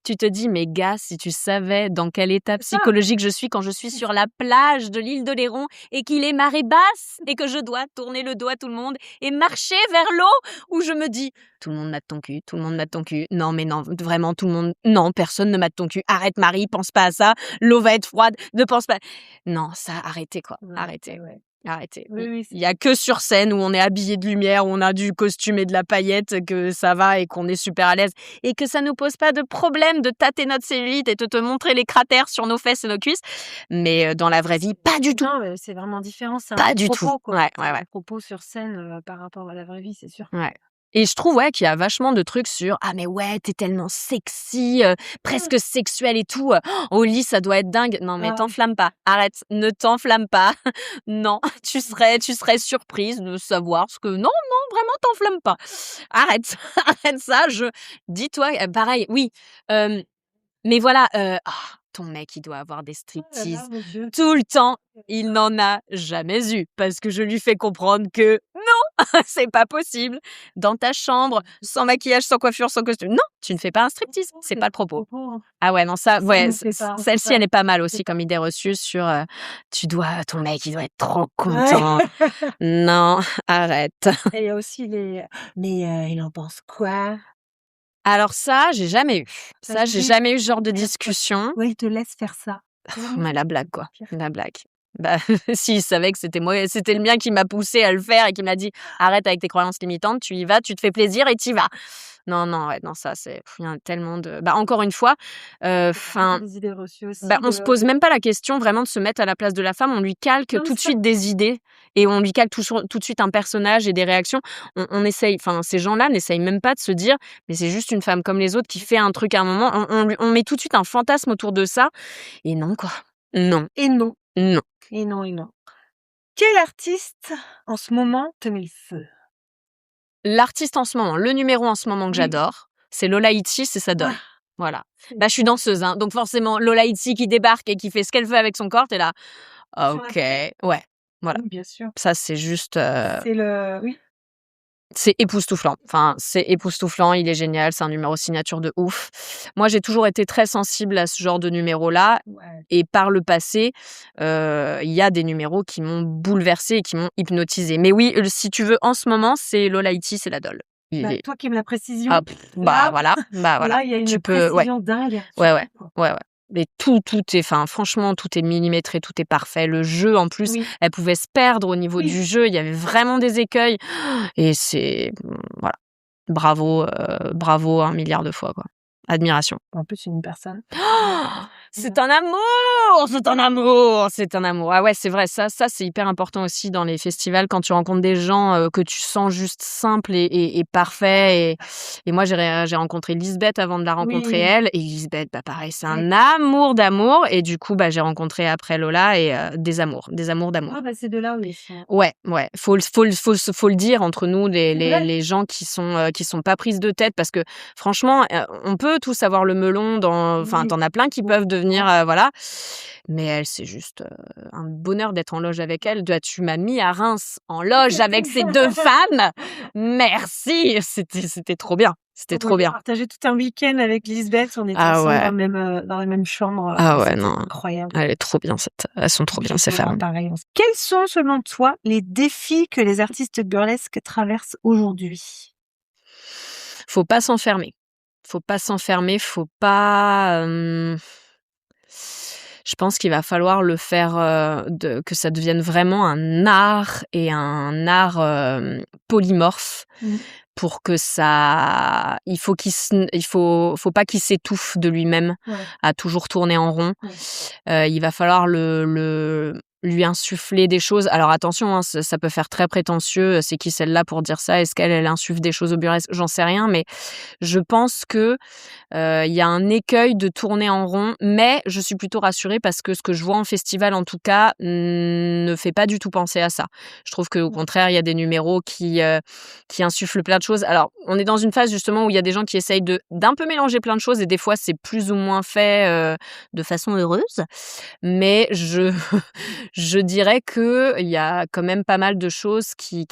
Tu te dis: «Mais gars, si tu savais dans quel état C'est ça. psychologique je suis quand je suis sur la plage de l'île d'Oléron et qu'il est marée basse et que je dois tourner le dos à tout le monde et marcher vers l'eau où je me dis: "Tout le monde mate ton cul, tout le monde mate ton cul. Non mais non, vraiment tout le monde non, personne ne mate ton cul. Arrête Marie, pense pas à ça, l'eau va être froide, ne pense pas." Non, ça arrêtez quoi, Ouais, arrêtez. ouais. Arrêtez. Oui, oui, Il y a que sur scène où on est habillé de lumière, où on a du costume et de la paillette que ça va et qu'on est super à l'aise et que ça nous pose pas de problème de tâter notre cellulite et de te montrer les cratères sur nos fesses et nos cuisses. Mais dans la vraie vie, pas du tout. Non, mais c'est vraiment différent, c'est un Pas autre du propos, tout. quoi. Ouais, C'est ouais, un ouais. propos sur scène, par rapport à la vraie vie, c'est sûr. Ouais. Et je trouve qu'il y a vachement de trucs sur «Ah mais ouais, t'es tellement sexy, presque sexuelle et tout, au lit ça doit être dingue». Non mais Ah ouais. t'enflamme pas, arrête, ne t'enflamme pas. Non, tu serais surprise de savoir ce que non, vraiment t'enflamme pas. Arrête, arrête ça, dis-toi pareil, oui, mais voilà, ton mec il doit avoir des Oh là là, striptease mon Dieu. tout le temps. Il n'en a jamais eu parce que je lui fais comprendre que non, c'est pas possible. Dans ta chambre, sans maquillage, sans coiffure, sans costume. Non, tu ne fais pas un striptease, c'est pas le propos. Ah ouais, non, ça, Ça, on ouais, ne sait pas, on sait celle-ci, pas. elle est pas mal On aussi sait comme pas. idée reçue sur ton mec, il doit être trop Ouais. content. Non, arrête. Et il y a aussi mais il en pense quoi? Alors ça, j'ai jamais eu. Tu Ça, j'ai jamais eu? jamais eu ce genre de Ouais, discussion. ouais, il te laisse faire ça. C'est vraiment Mais ça, la c'est blague, le quoi, pire. la blague. Bah, s'il savait que c'était moi, c'était le mien qui m'a poussé à le faire et qui m'a dit: «Arrête avec tes croyances limitantes, tu y vas, tu te fais plaisir et tu y vas». Non, non, ouais, non, ça c'est il y a tellement de encore une fois, enfin, Des idées reçues aussi on se pose même pas la question vraiment de se mettre à la place de la femme, on lui calque Non, mais tout de c'est ça. suite des idées et on lui calque tout de suite un personnage et des réactions. On essaye enfin, ces gens-là n'essayent même pas de se dire: «Mais c'est juste une femme comme les autres qui fait un truc à un moment». On met tout de suite un fantasme autour de ça et non, quoi. Non, Et non, non. et non, et non. Quel artiste, en ce moment, te met le feu? L'artiste en ce moment, le numéro en ce moment que Oui. j'adore, c'est Lola Itchy, c'est sa doll. Ah, Voilà. c'est Bah, je suis danseuse, hein, donc forcément Lola Itchy qui débarque et qui fait ce qu'elle veut avec son corps, tu là: sur la «OK». scène? Ouais, voilà. Oui, bien sûr. Ça, c'est juste, Oui. c'est époustouflant. Enfin, c'est époustouflant, il est génial, c'est un numéro signature de ouf. Moi, j'ai toujours été très sensible à ce genre de numéro-là Ouais. et par le passé, il y a des numéros qui m'ont bouleversée et qui m'ont hypnotisée. Mais oui, si tu veux, en ce moment, c'est Lola Itchy, c'est la doll. Il Bah, est toi qui aimes la précision, ah là voilà, voilà. là, il y a une Tu peux ouais, précision dingue sur ouais, ouais, tout, quoi. ouais, ouais. Mais tout est enfin, franchement, tout est millimétré, tout est parfait. Le jeu, en plus, Oui, elle pouvait se perdre au niveau oui. du jeu. Il y avait vraiment des écueils et c'est voilà. Bravo 1 milliard de fois, quoi. Admiration. En plus, c'est une personne. C'est un amour! C'est un amour! C'est un amour. Ah ouais, c'est vrai, ça c'est hyper important aussi dans les festivals quand tu rencontres des gens, que tu sens juste simples et parfaits et moi j'ai rencontré Lisbeth avant de la rencontrer Oui, elle et Lisbeth, bah, pareil, c'est ouais. un amour d'amour et du coup, bah, j'ai rencontré après Lola et des amours d'amour. Ah bah, ces 2-là, oui, ils sont Ouais, ouais, faut le dire entre nous c'est vrai. les gens qui sont pas prises de tête parce que franchement, on peut peut tous avoir le melon enfin, Oui. t'en as plein qui peuvent devenir, voilà. Mais elle, c'est juste, un bonheur d'être en loge avec elle. Tu m'as mis à Reims en loge avec ces 2 femmes. Merci! C'était trop bien. C'était On trop a bien. partagé tout un week-end avec Lisbeth, on était Ah ensemble ouais. dans la même chambre, Ah ouais, c'était non. incroyable. Elle est trop bien elles sont trop bien ces femmes. Pareil. Quels sont, selon toi, les défis que les artistes burlesques traversent aujourd'hui? Faut pas s'enfermer. Faut pas s'enfermer, faut pas, je pense qu'il va falloir le faire, que ça devienne vraiment un art et un art, polymorphe Mmh. pour que ça il faut pas qu'il s'étouffe de lui-même Ouais, à toujours tourner en rond. ouais. Il va falloir lui insuffler des choses. Alors attention, hein, ça peut faire très prétentieux, c'est qui celle-là pour dire ça? Est-ce qu'elle insuffle des choses au burlesque? J'en sais rien, mais je pense que il y a un écueil de tourner en rond, mais je suis plutôt rassurée parce que ce que je vois en festival, en tout cas, ne fait pas du tout penser à ça. Je trouve qu'au contraire, il y a des numéros qui insufflent plein de choses. Alors, on est dans une phase justement où il y a des gens qui essayent d'un peu mélanger plein de choses et des fois, c'est plus ou moins fait, de façon heureuse. Mais je dirais qu'il y a quand même pas mal de choses qui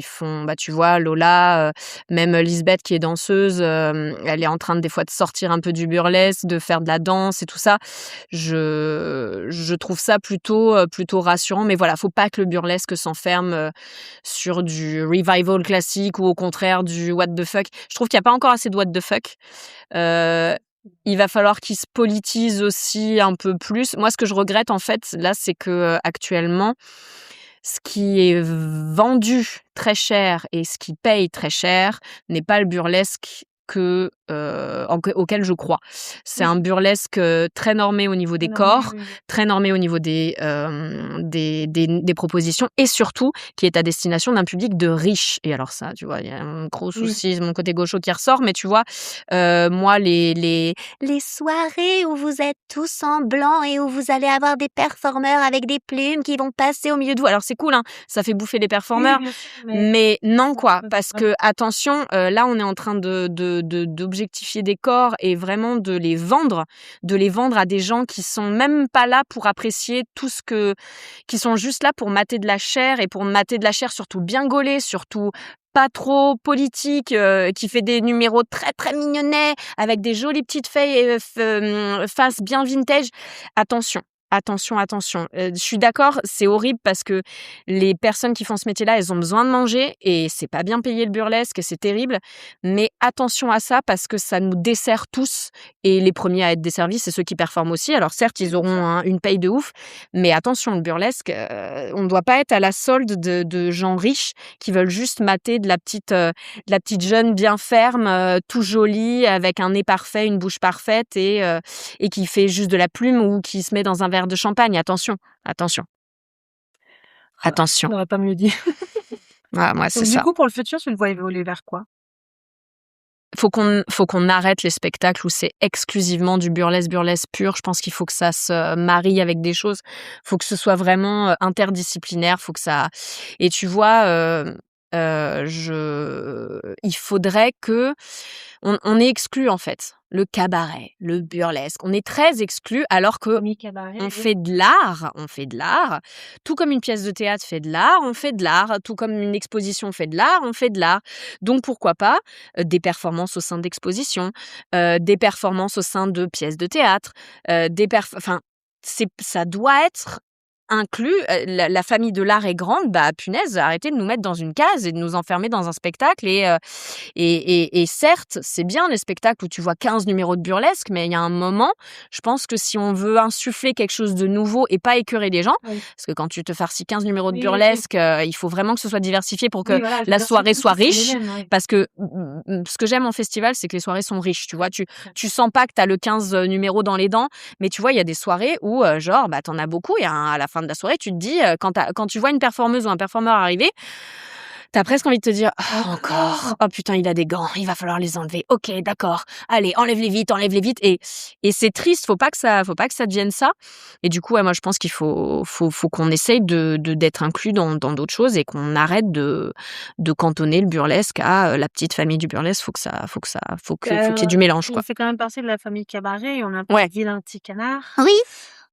font tu vois, Lola, même Lisbeth qui est danseuse, elle est en train des fois de sortir un peu du burlesque, de faire de la danse et tout ça. Je trouve ça plutôt rassurant, mais voilà, faut pas que le burlesque s'enferme, sur du revival classique ou au contraire du what the fuck. Je trouve qu'il y a pas encore assez de what the fuck. Il va falloir qu'il se politise aussi un peu plus. Moi, ce que je regrette en fait, là, c'est que, actuellement, ce qui est vendu très cher et ce qui paye très cher n'est pas le burlesque auquel je crois. C'est un Oui. burlesque, très normé au niveau des Non, oui, corps, oui, oui. très normé au niveau des propositions et surtout qui est à destination d'un public de riches. Et alors ça, tu vois, il y a un gros Oui. souci, mon côté gaucho qui ressort, mais tu vois, moi les soirées où vous êtes tous en blanc et où vous allez avoir des performeurs avec des plumes qui vont passer au milieu de vous. Alors c'est cool, hein, ça fait bouffer les Oui, performeurs, bien sûr, mais non ça quoi, passe parce pas. que attention, là on est en train d'objectifier des corps et vraiment de les vendre à des gens qui sont même pas là pour apprécier qui sont juste là pour mater de la chair et pour mater de la chair surtout bien gaulée, surtout pas trop politique, qui fait des numéros très, très mignonnets avec des jolies petites faces bien vintage. Attention, attention. Je suis d'accord, c'est horrible parce que les personnes qui font ce métier-là, elles ont besoin de manger et c'est pas bien payé le burlesque et c'est terrible. Mais attention à ça parce que ça nous dessert tous et les premiers à être desservis, c'est ceux qui performent aussi. Alors certes, ils auront une paye de ouf, mais attention, le burlesque, on ne doit pas être à la solde de gens riches qui veulent juste mater de la petite jeune bien ferme, tout jolie, avec un nez parfait, une bouche parfaite et qui fait juste de la plume ou qui se met dans un verre de champagne. Attention. On n'aurait pas mieux dit. Ah, moi, c'est Donc du ça. coup, pour le futur, tu le vois évoluer vers quoi? Faut qu'on arrête les spectacles où c'est exclusivement du burlesque pur. Je pense qu'il faut que ça se marie avec des choses. Faut que ce soit vraiment, interdisciplinaire. Faut que ça et tu vois, il faudrait qu'on est exclu en fait. Le cabaret, le burlesque, on est très exclus alors que Oui, cabaret, on oui. fait de l'art, tout comme une pièce de théâtre fait de l'art, on fait de l'art, tout comme une exposition fait de l'art, on fait de l'art. Donc pourquoi pas, des performances au sein d'expositions, des performances au sein de pièces de théâtre, enfin, ça doit être inclus. La famille de l'art est grande, punaise, arrêtez de nous mettre dans une case et de nous enfermer dans un spectacle et certes, c'est bien les spectacles où tu vois 15 numéros de burlesque, mais il y a un moment, je pense que si on veut insuffler quelque chose de nouveau et pas écœurer les gens, Oui. parce que quand tu te farcis 15 numéros de Oui, burlesque, il faut vraiment que ce soit diversifié pour que oui, voilà, je veux la dire, soirée surtout soit si c'est les riche. mêmes, oui. Parce que ce que j'aime en festival, c'est que les soirées sont riches, tu vois. Tu sens pas que tu as le 15 numéros dans les dents, mais tu vois, il y a des soirées où, genre, t'en as beaucoup et à la fin de la soirée, tu te dis, quand tu vois une performeuse ou un performeur arriver, t'as presque envie de te dire « Oh, encore. Oh putain, il a des gants. Il va falloir les enlever. Ok, d'accord. Allez, enlève-les vite. Et c'est triste. Faut pas que ça devienne ça. Et du coup, ouais, moi, je pense qu'il faut qu'on essaye d'être inclus dans d'autres choses et qu'on arrête de cantonner le burlesque à la petite famille du burlesque. Faut qu'il y ait du mélange, quoi. On fait quand même partie de la famille Cabaret. On a un peu Ouais. de vilain petit canard. Oui.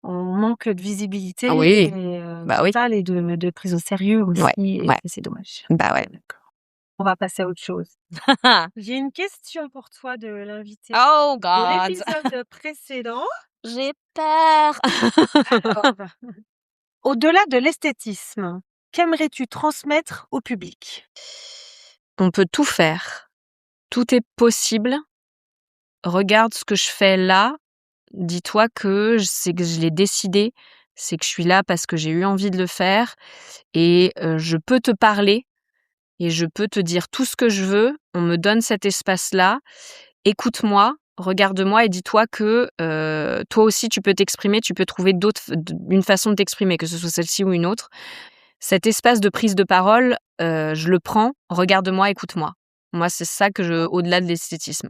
On manque de visibilité Ah oui. et totale et de prise au sérieux aussi. Ouais, Et ouais. c'est dommage. Bah ouais. D'accord. On va passer à autre chose. J'ai une question pour toi de l'invité Oh de God. l'épisode précédent. J'ai peur. Alors, au-delà de l'esthétisme, qu'aimerais-tu transmettre au public? On peut tout faire. Tout est possible. Regarde ce que je fais là. Dis-toi que c'est que je l'ai décidé. C'est que je suis là parce que j'ai eu envie de le faire. Et je peux te parler. Et je peux te dire tout ce que je veux. On me donne cet espace-là. Écoute-moi, regarde-moi et dis-toi que toi aussi tu peux t'exprimer. Tu peux trouver une façon de t'exprimer, que ce soit celle-ci ou une autre. Cet espace de prise de parole, je le prends. Regarde-moi, écoute-moi. Moi, c'est ça que au-delà de l'esthétisme.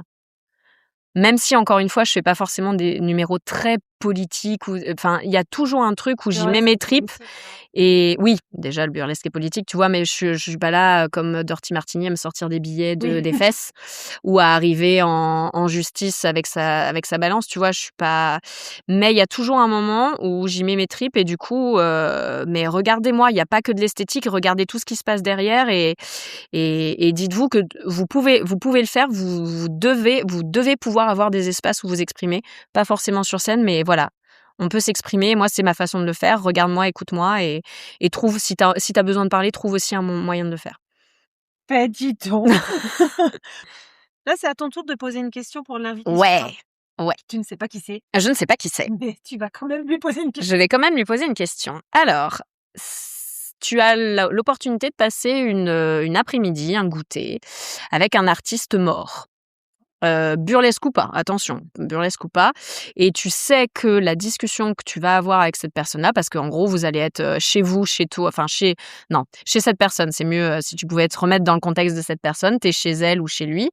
Même si, encore une fois, je fais pas forcément des numéros très politiques ou enfin, il y a toujours un truc où j'y mets mes tripes. Et oui, déjà le burlesque est politique, tu vois, mais je suis pas là comme Dirty Martini à me sortir des billets des fesses ou à arriver en justice avec sa balance, tu vois, je suis pas. Mais il y a toujours un moment où j'y mets mes tripes et du coup, mais regardez-moi, il y a pas que de l'esthétique, regardez tout ce qui se passe derrière et dites-vous que vous pouvez le faire, vous devez pouvoir avoir des espaces où vous exprimer, pas forcément sur scène, mais voilà. On peut s'exprimer, moi c'est ma façon de le faire, regarde-moi, écoute-moi et trouve, si t'as besoin de parler, trouve aussi un moyen de le faire. Ben dis donc. Là, c'est à ton tour de poser une question pour l'invité suivant. Ouais. Tu ne sais pas qui c'est, Je ne sais pas qui c'est. mais tu vas quand même lui poser une question. Je vais quand même lui poser une question. Alors, tu as l'opportunité de passer une après-midi, un goûter, avec un artiste mort. Burlesque ou pas, attention, burlesque ou pas, et tu sais que la discussion que tu vas avoir avec cette personne-là, parce qu'en gros vous allez être chez vous, chez toi, enfin chez cette personne, c'est mieux si tu pouvais te remettre dans le contexte de cette personne, t'es chez elle ou chez lui,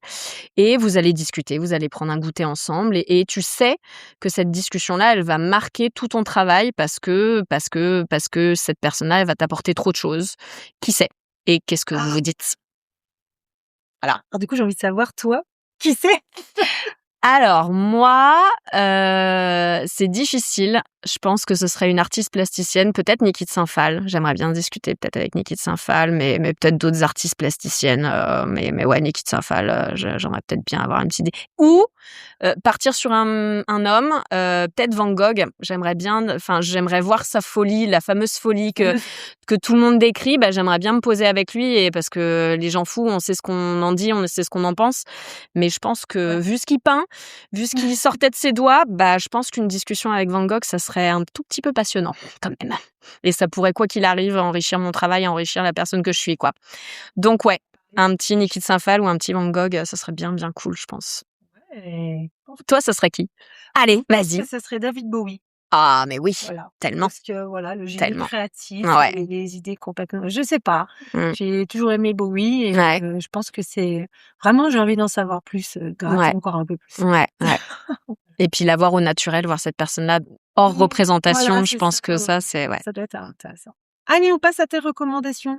et vous allez discuter, vous allez prendre un goûter ensemble, et tu sais que cette discussion-là, elle va marquer tout ton travail parce que cette personne-là, elle va t'apporter trop de choses. Qui sait? Et qu'est-ce que vous vous dites? Voilà. Alors du coup, j'ai envie de savoir, toi, qui c'est? Alors moi, c'est difficile. Je pense que ce serait une artiste plasticienne, peut-être Niki de Saint-Phal. J'aimerais bien discuter peut-être avec Niki de Saint-Phal, mais peut-être d'autres artistes plasticiennes. Mais ouais, Niki de Saint-Phal, j'aimerais peut-être bien avoir une petite idée. Ou partir sur un homme, peut-être Van Gogh. J'aimerais voir sa folie, la fameuse folie que tout le monde décrit. Bah, j'aimerais bien me poser avec lui, et parce que les gens fous, on sait ce qu'on en dit, on sait ce qu'on en pense. Mais je pense que vu ce qu'il peint, vu ce qui sortait de ses doigts, bah, je pense qu'une discussion avec Van Gogh, ça serait un tout petit peu passionnant, quand même. Et ça pourrait, quoi qu'il arrive, enrichir mon travail, enrichir la personne que je suis, quoi. Donc, ouais, un petit Niki de Saint-Phal ou un petit Van Gogh, ça serait bien, bien cool, je pense. Ouais. Toi, ça serait qui? Allez, vas-y. Ça serait David Bowie. Ah, mais oui, Voilà. tellement. Parce que voilà, le génie Tellement. créatif, Ouais. les idées complètement. Je sais pas. Mm. J'ai toujours aimé Bowie et Ouais. je pense que c'est vraiment, j'ai envie d'en savoir plus, gratter encore un peu plus. Ouais. Et puis la voir au naturel, voir cette personne-là hors représentation, Voilà, je c'est pense ça, que ça, c'est ouais. Ça doit être intéressant. Allez, on passe à tes recommandations.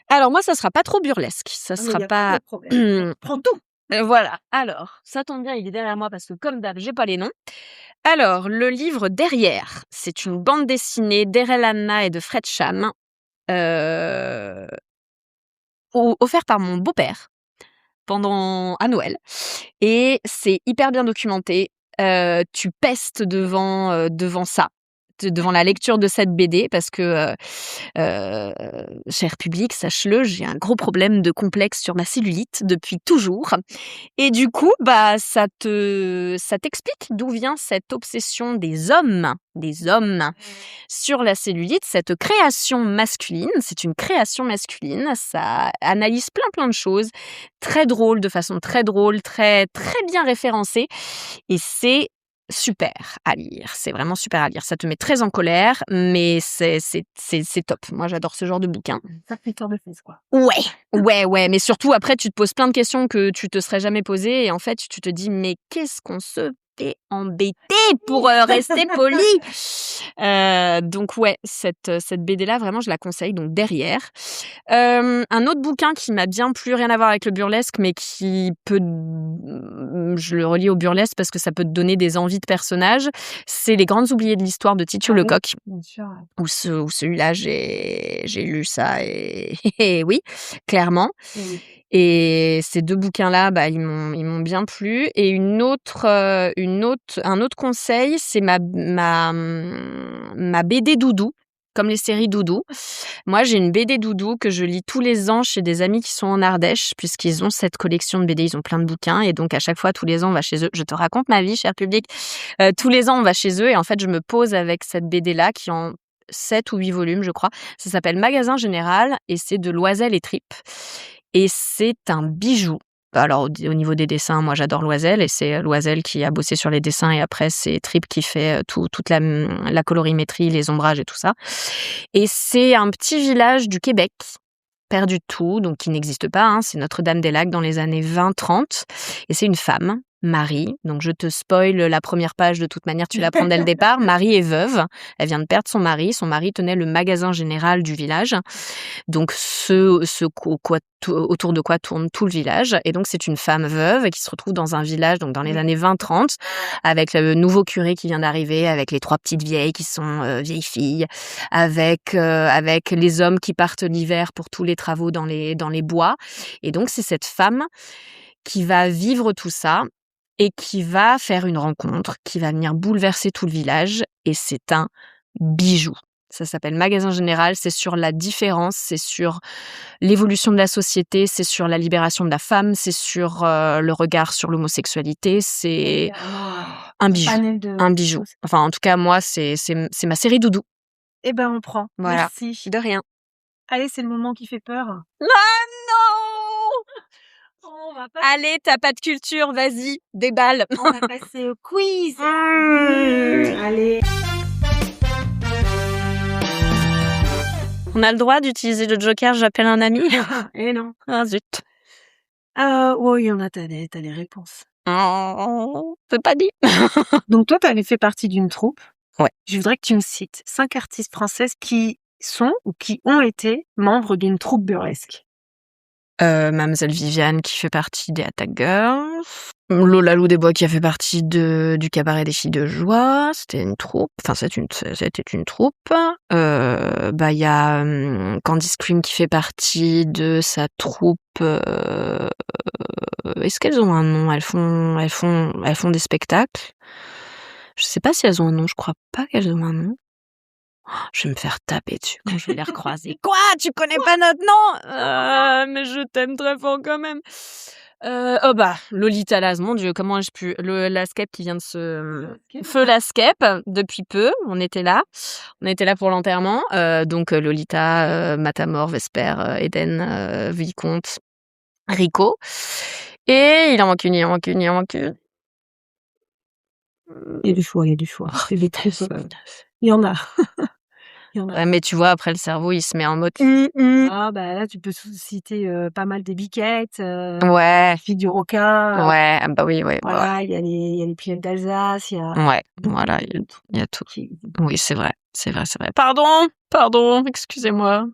Alors moi, ça sera pas trop burlesque. Ça Ah, mais sera y a pas. de problème. Prends tout. Voilà. Alors, ça tombe bien, il est derrière moi parce que comme d'hab, j'ai pas les noms. Alors, le livre Derrière, c'est une bande dessinée d'Erel Anna et de Fred Cham, offert par mon beau-père à Noël. Et c'est hyper bien documenté. Tu pestes devant ça, devant la lecture de cette BD, parce que, cher public, sache-le, j'ai un gros problème de complexe sur ma cellulite depuis toujours. Et du coup, bah, ça t'explique d'où vient cette obsession des hommes sur la cellulite, cette création masculine. C'est une création masculine. Ça analyse plein de choses, de façon très drôle, très, très bien référencée. Et c'est super à lire. C'est vraiment super à lire. Ça te met très en colère, mais c'est top. Moi, j'adore ce genre de bouquin. Ça fait tort de fesses, quoi. Ouais. Mais surtout, après, tu te poses plein de questions que tu te serais jamais posées. Et en fait, tu te dis, mais qu'est-ce qu'on se fait embêter pour rester poli. Donc ouais, cette BD-là, vraiment, je la conseille. Donc derrière. Un autre bouquin qui m'a bien plu, rien à voir avec le burlesque, mais qui peut... Je le relie au burlesque parce que ça peut te donner des envies de personnages. C'est Les Grandes oubliées de l'histoire de Titio Lecoq. Bien sûr. Où celui-là, j'ai lu ça et oui, clairement. Et ces 2 bouquins-là, ils m'ont bien plu. Et un autre conseil, c'est ma BD doudou, comme les séries doudou. Moi, j'ai une BD doudou que je lis tous les ans chez des amis qui sont en Ardèche, puisqu'ils ont cette collection de BD, ils ont plein de bouquins. Et donc, à chaque fois, tous les ans, on va chez eux. Je te raconte ma vie, cher public. Tous les ans, on va chez eux et en fait, je me pose avec cette BD-là qui en 7 ou 8 volumes, je crois. Ça s'appelle Magasin Général et c'est de Loisel et Trip. Et c'est un bijou. Alors, au niveau des dessins, moi, j'adore Loisel et c'est Loisel qui a bossé sur les dessins et après, c'est Trip qui fait toute la colorimétrie, les ombrages et tout ça. Et c'est un petit village du Québec, perdu de tout, donc qui n'existe pas. Hein. C'est Notre-Dame-des-Lacs dans les années 20-30 et c'est une femme, Marie. Donc, je te spoil la première page, de toute manière, tu l'apprends dès le départ. Marie est veuve. Elle vient de perdre son mari. Son mari tenait le magasin général du village. Donc, autour de quoi tourne tout le village. Et donc, c'est une femme veuve qui se retrouve dans un village, donc dans les années 20-30, avec le nouveau curé qui vient d'arriver, avec les 3 petites vieilles qui sont vieilles filles, avec les hommes qui partent l'hiver pour tous les travaux dans les bois. Et donc, c'est cette femme qui va vivre tout ça et qui va faire une rencontre, qui va venir bouleverser tout le village. Et c'est un bijou. Ça s'appelle Magasin Général. C'est sur la différence, c'est sur l'évolution de la société, c'est sur la libération de la femme, c'est sur le regard sur l'homosexualité. C'est un bijou. Un bijou. Enfin, en tout cas, moi, c'est ma série doudou. Eh ben, on prend. Voilà. Merci. De rien. Allez, c'est le moment qui fait peur. Ah non! Allez, t'as pas de culture, vas-y, déballe. On va passer au quiz. Allez. On a le droit d'utiliser le joker, j'appelle un ami? Eh non. Ah zut. Oh, il y en a, t'as les réponses. Oh, c'est pas dit. Donc toi, t'avais fait partie d'une troupe. Ouais. Je voudrais que tu me cites 5 artistes françaises qui sont ou qui ont été membres d'une troupe burlesque. Mademoiselle Viviane qui fait partie des Attack Girls. Lola Lou des Bois qui a fait partie du cabaret des filles de joie. C'était une troupe. Enfin, c'était une troupe. Il y a Candy Scream qui fait partie de sa troupe. Est-ce qu'elles ont un nom? Elles font des spectacles. Je sais pas si elles ont un nom. Je crois pas qu'elles ont un nom. Je vais me faire taper dessus quand je vais les recroiser. Quoi? Tu connais pas notre nom? Mais je t'aime très fort quand même. Lolita Laz, mon Dieu, comment ai-je pu... la Skep qui vient de se... Feu la Skep, depuis peu, on était là pour l'enterrement. Donc Lolita, Matamor, Vesper, Eden, Vicomte, Rico. Et il en manque une. Il y a du choix. C'est des troupes. Il y en a. Ouais, mais tu vois, après le cerveau, il se met en mode. Ah bah là, tu peux citer pas mal des biquettes. Ouais. Filles du Roca. Ouais, bah oui, ouais. Voilà, il y a les Pièges d'Alsace, il y a. Ouais, voilà, il y a tout. Oui, c'est vrai. Pardon, excusez-moi.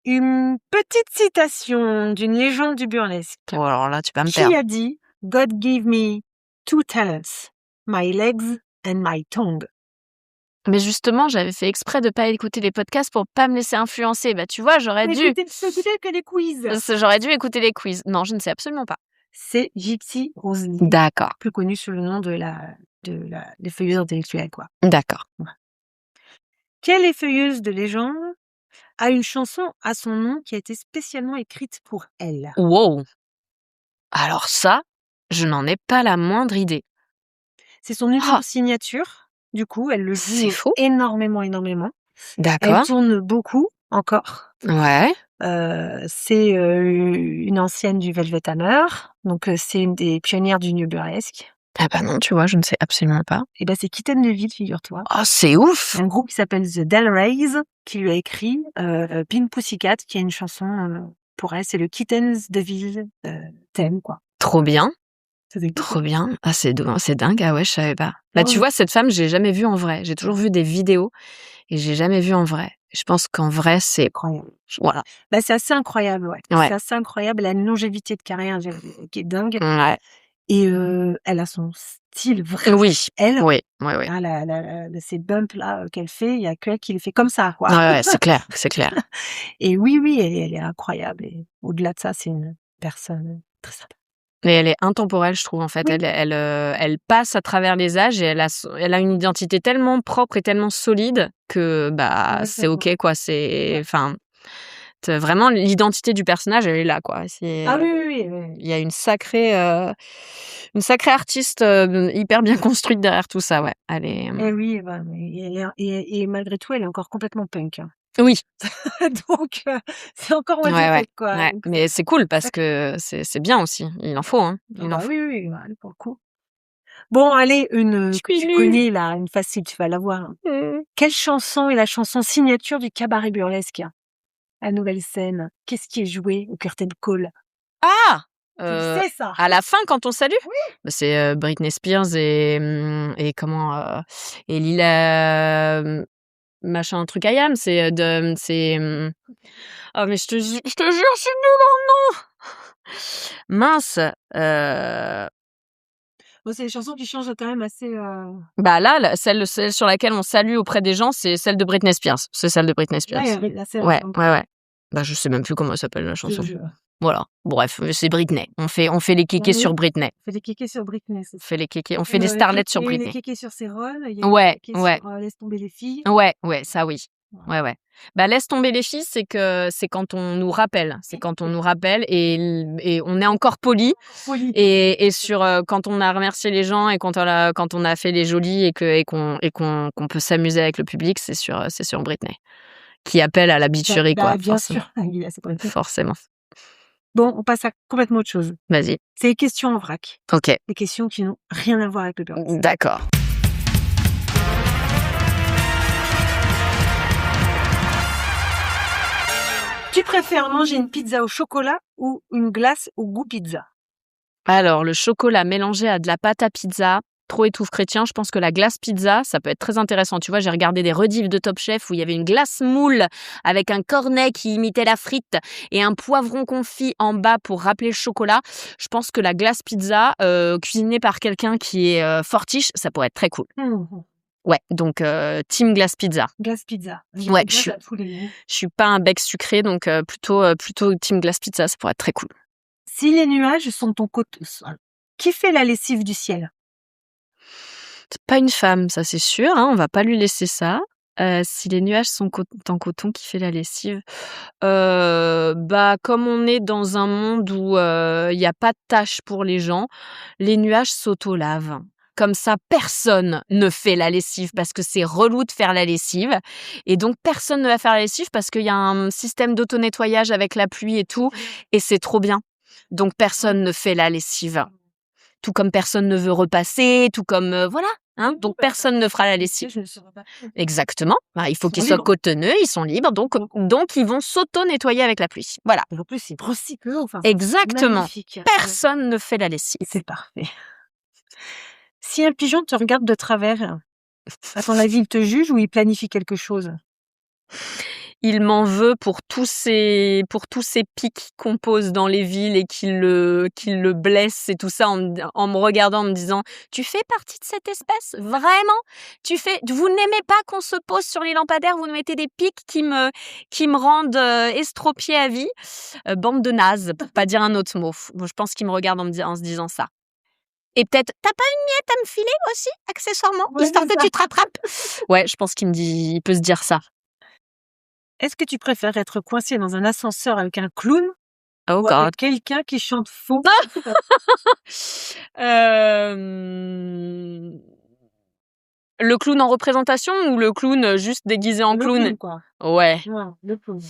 Une petite citation d'une légende du burlesque. Oh, alors là, tu vas me perdre. Qui a dit « God give me 2 talents, my legs and my tongue ». Mais justement, j'avais fait exprès de pas écouter les podcasts pour pas me laisser influencer. Bah, tu vois, j'aurais dû. Écouter que les quiz. J'aurais dû écouter les quiz. Non, je ne sais absolument pas. C'est Gypsy Rosny. D'accord. Plus connue sous le nom de l'effeuilleuse intellectuelle, quoi. D'accord. Ouais. Quelle effeuilleuse de légende a une chanson à son nom qui a été spécialement écrite pour elle? Wow. Alors ça, je n'en ai pas la moindre idée. C'est son numéro de signature. Du coup, elle le joue énormément. D'accord. Elle tourne beaucoup encore. Ouais. C'est une ancienne du Velvet Hammer. Donc, c'est une des pionnières du New Burlesque. Ah bah non, tu vois, je ne sais absolument pas. Et ben c'est Kitten de Ville, figure-toi. Oh, c'est ouf! Un groupe qui s'appelle The Del Reys qui lui a écrit Pink Pussycat, qui a une chanson pour elle, c'est le Kittens de Ville thème, quoi. Trop bien, C'est trop bien. Ah, c'est dingue, ah ouais, je savais pas. Bah, Ah tu oui. vois, cette femme, j'ai jamais vue en vrai. J'ai toujours vu des vidéos et j'ai jamais vu en vrai. Je pense qu'en vrai, c'est Incroyable. voilà. Bah, c'est assez incroyable, ouais. Ouais. C'est assez incroyable. Elle a une longévité de carrière qui est dingue. Ouais. Et elle a son style vraiment. Oui. Elle, Oui, ouais, ouais. hein, ces bumps là qu'elle fait, il y a qu'elle qui les fait comme ça, quoi. Ouais, ouais, c'est clair, c'est clair. Et oui, elle est incroyable. Et au-delà de ça, c'est une personne très sympa. Mais elle est intemporelle, je trouve, en fait. Oui. Elle passe à travers les âges et elle a une identité tellement propre et tellement solide que, bah, c'est Exactement. OK, quoi. Enfin, vraiment, l'identité du personnage, elle est là, quoi. Ah oui, oui, oui. Il y a une sacrée artiste, hyper bien construite derrière tout ça, ouais. Elle est, Et oui, bah, et malgré tout, elle est encore complètement punk, hein. oui, Donc c'est encore what the ouais, ouais, fuck, quoi. ouais. Donc Mais c'est cool parce ça que c'est bien aussi. Il en faut, hein. Il en bah, faut. oui, oui, ouais, pour le coup. Bon, allez, une que tu Suis connais là, une facile, tu vas l'avoir, hein. Mmh. Quelle chanson est la chanson signature du cabaret burlesque à Nouvelle-Scène? Qu'est-ce qui est joué au curtain call? Ah! Tu le sais ça? À la fin quand on salue? Oui. Bah, c'est, Britney Spears et comment, et Lila, machin truc I Am, oh mais je te jure, je suis nulle en nom! Mince, Bon, c'est des chansons qui changent quand même assez, bah là, celle sur laquelle on salue auprès des gens, c'est celle de Britney Spears. C'est celle de Britney Spears. là, c'est Ouais, ouais, ouais. Bah, je sais même plus comment elle s'appelle la je chanson. je Voilà, bref, c'est Britney. On fait les kékés sur Britney. on fait des kékés sur Britney, c'est On ça. fait les kékés, on fait les Il starlets sur y a eu les Britney. kékés sur Céron, il y a eu les Ouais, kékés ouais. sur, Laisse tomber les filles. Ouais, ouais, ça oui. Voilà. Ouais, ouais. Bah, laisse tomber les filles, c'est quand on nous rappelle. C'est quand on nous rappelle et on est encore poli. Folie. Et sur quand on a remercié les gens et quand on a fait les jolis qu'on peut s'amuser avec le public, c'est sur Britney. Qui appelle à la bichurie, Bah, quoi, bien forcément. sûr, Anguilla, c'est Britney. Forcément. Bon, on passe à complètement autre chose. Vas-y. C'est les questions en vrac. OK. Des questions qui n'ont rien à voir avec le burlesque. D'accord. Tu préfères manger une pizza au chocolat ou une glace au goût pizza? Alors, le chocolat mélangé à de la pâte à pizza, trop étouffe chrétien, je pense que la glace pizza, ça peut être très intéressant. Tu vois, j'ai regardé des rediffs de Top Chef où il y avait une glace moule avec un cornet qui imitait la frite et un poivron confit en bas pour rappeler le chocolat. Je pense que la glace pizza, cuisinée par quelqu'un qui est fortiche, ça pourrait être très cool. Ouais, donc team glace pizza. Glace pizza. Ouais, Glace à tous les goûts. je suis pas un bec sucré, donc plutôt team glace pizza, ça pourrait être très cool. Si les nuages sont ton côté, qui fait la lessive du ciel? C'est pas une femme, ça c'est sûr, hein, on va pas lui laisser ça. Si les nuages sont en coton, qui fait la lessive? Bah, comme on est dans un monde où il y a pas de tâches pour les gens, les nuages s'auto-lavent. Comme ça, personne ne fait la lessive parce que c'est relou de faire la lessive et donc personne ne va faire la lessive parce qu'il y a un système d'auto-nettoyage avec la pluie et tout et c'est trop bien. Donc personne ne fait la lessive. Tout comme personne ne veut repasser, tout comme voilà, hein, donc personne ne fera la lessive. Je ne saurais pas. Exactement. Bah, il faut Ils qu'ils sont soient libres. cotonneux, ils sont libres, donc ils vont s'auto-nettoyer avec la pluie. Voilà. Et en plus, ils recyclent, enfin, Exactement. magnifique. Personne ne fait la lessive. C'est parfait. Si un pigeon te regarde de travers, à ton avis, il te juge ou il planifie quelque chose? Il m'en veut pour tous ces pics qu'on pose dans les villes et qu'il le blesse et tout ça en me regardant, en me disant: «Tu fais partie de cette espèce? Vraiment? Vous n'aimez pas qu'on se pose sur les lampadaires, vous me mettez des pics qui me rendent estropiée à vie? Bande de nazes», pour pas dire un autre mot. Bon, je pense qu'il me regarde en se disant ça. Et peut-être: «Tu as pas une miette à me filer aussi, accessoirement, Ouais, histoire c'est que ça. tu te rattrapes?» Ouais, je pense il peut se dire ça. Est-ce que tu préfères être coincé dans un ascenseur avec un clown Oh ou God. avec quelqu'un qui chante faux? Le clown en représentation ou le clown juste déguisé en Le clown? quoi. Ouais. Ouais, le clown.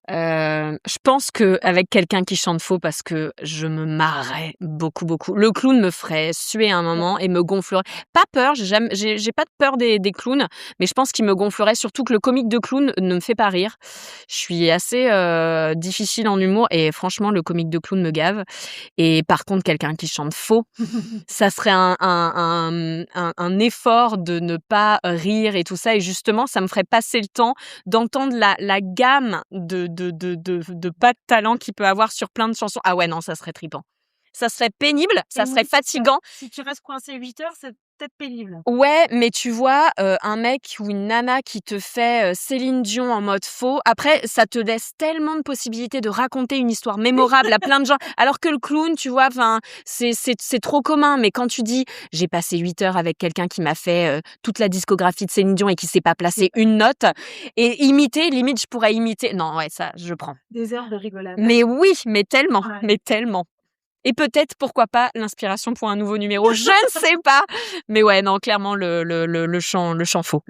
Je pense qu'avec quelqu'un qui chante faux parce que je me marrais beaucoup, beaucoup. Le clown me ferait suer un moment et me gonflerait. Pas peur, j'ai pas de peur des clowns, mais je pense qu'il me gonflerait, surtout que le comique de clown ne me fait pas rire. Je suis assez, difficile en humour et franchement, le comique de clown me gave et par contre, quelqu'un qui chante faux, ça serait un effort de ne pas rire et tout ça et justement, ça me ferait passer le temps d'entendre la gamme de pas de talent qu'il peut avoir sur plein de chansons. Ah ouais, non, ça serait trippant. Ça serait pénible, ça serait fatigant. Si tu restes coincé 8 heures, c'est peut-être pénible. Ouais, mais tu vois, un mec ou une nana qui te fait, Céline Dion en mode faux, après ça te laisse tellement de possibilités de raconter une histoire mémorable à plein de gens. Alors que le clown, tu vois, enfin, c'est trop commun. Mais quand tu dis: «J'ai passé 8 heures avec quelqu'un qui m'a fait, toute la discographie de Céline Dion et qui sait pas placer une note» et imiter, limite je pourrais imiter. Non, ouais, ça, je prends. Des heures de rigolade. Mais oui, mais tellement, Ouais. mais tellement. Et peut-être, pourquoi pas, l'inspiration pour un nouveau numéro, je ne sais pas. Mais ouais, non, clairement le chant faux.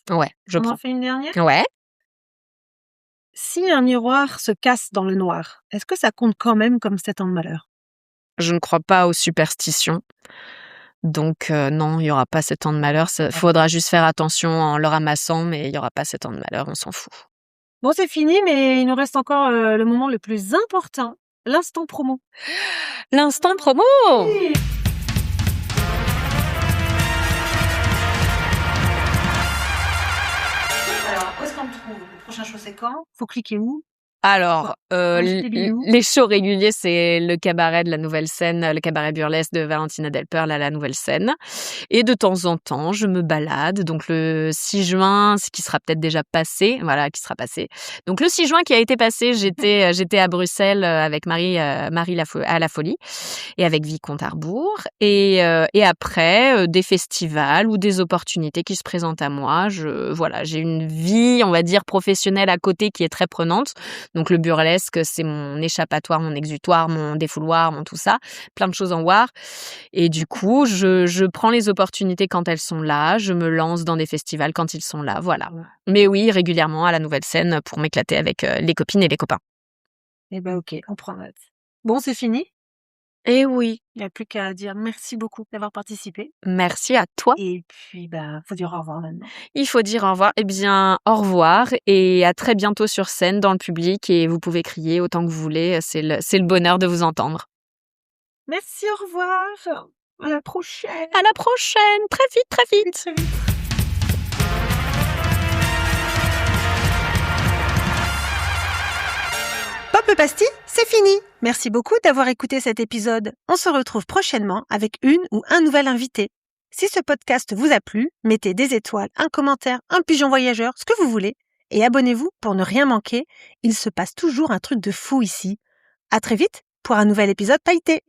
Ouais, je On en prends. fait une dernière? Ouais. Si un miroir se casse dans le noir, est-ce que ça compte quand même comme 7 ans de malheur? Je ne crois pas aux superstitions. Donc non, il y aura pas 7 ans de malheur. Faudra juste faire attention en le ramassant, mais il y aura pas 7 ans de malheur, on s'en fout. Bon, c'est fini, mais il nous reste encore le moment le plus important, l'instant promo. L'instant promo! Alors, où est-ce qu'on le trouve? Le prochain show, c'est quand? Faut cliquer où? Alors, Acheter des billets où? les shows réguliers, c'est le cabaret de la Nouvelle Scène, le cabaret burlesque de Valentina Delperle à la Nouvelle Scène. Et de temps en temps, je me balade. Donc le 6 juin, ce qui sera peut-être déjà passé, voilà, qui sera passé. Donc le 6 juin qui a été passé, j'étais à Bruxelles avec Marie à la Folie et avec Vicomte Arbour. Et après, des festivals ou des opportunités qui se présentent à moi. Voilà, j'ai une vie, on va dire, professionnelle à côté qui est très prenante. Donc le burlesque, c'est mon échappatoire, mon exutoire, mon défouloir, mon tout ça, plein de choses en war. Et du coup, je prends les opportunités quand elles sont là, je me lance dans des festivals quand ils sont là, voilà. Mais oui, régulièrement à la Nouvelle Scène pour m'éclater avec les copines et les copains. Eh ben ok, on prend note. Bon, c'est fini. Et oui, Il n'y a plus qu'à dire merci beaucoup d'avoir participé. merci à toi. Et puis, faut dire au revoir maintenant. Il faut dire au revoir. Eh bien, au revoir et à très bientôt sur scène dans le public et vous pouvez crier autant que vous voulez, c'est le bonheur de vous entendre. Merci, au revoir. À la prochaine. À la prochaine, très vite, très vite. Très vite. Pop le Pasti, c'est fini. Merci beaucoup d'avoir écouté cet épisode. On se retrouve prochainement avec une ou un nouvel invité. Si ce podcast vous a plu, mettez des étoiles, un commentaire, un pigeon voyageur, ce que vous voulez. Et abonnez-vous pour ne rien manquer. Il se passe toujours un truc de fou ici. À très vite pour un nouvel épisode pailleté.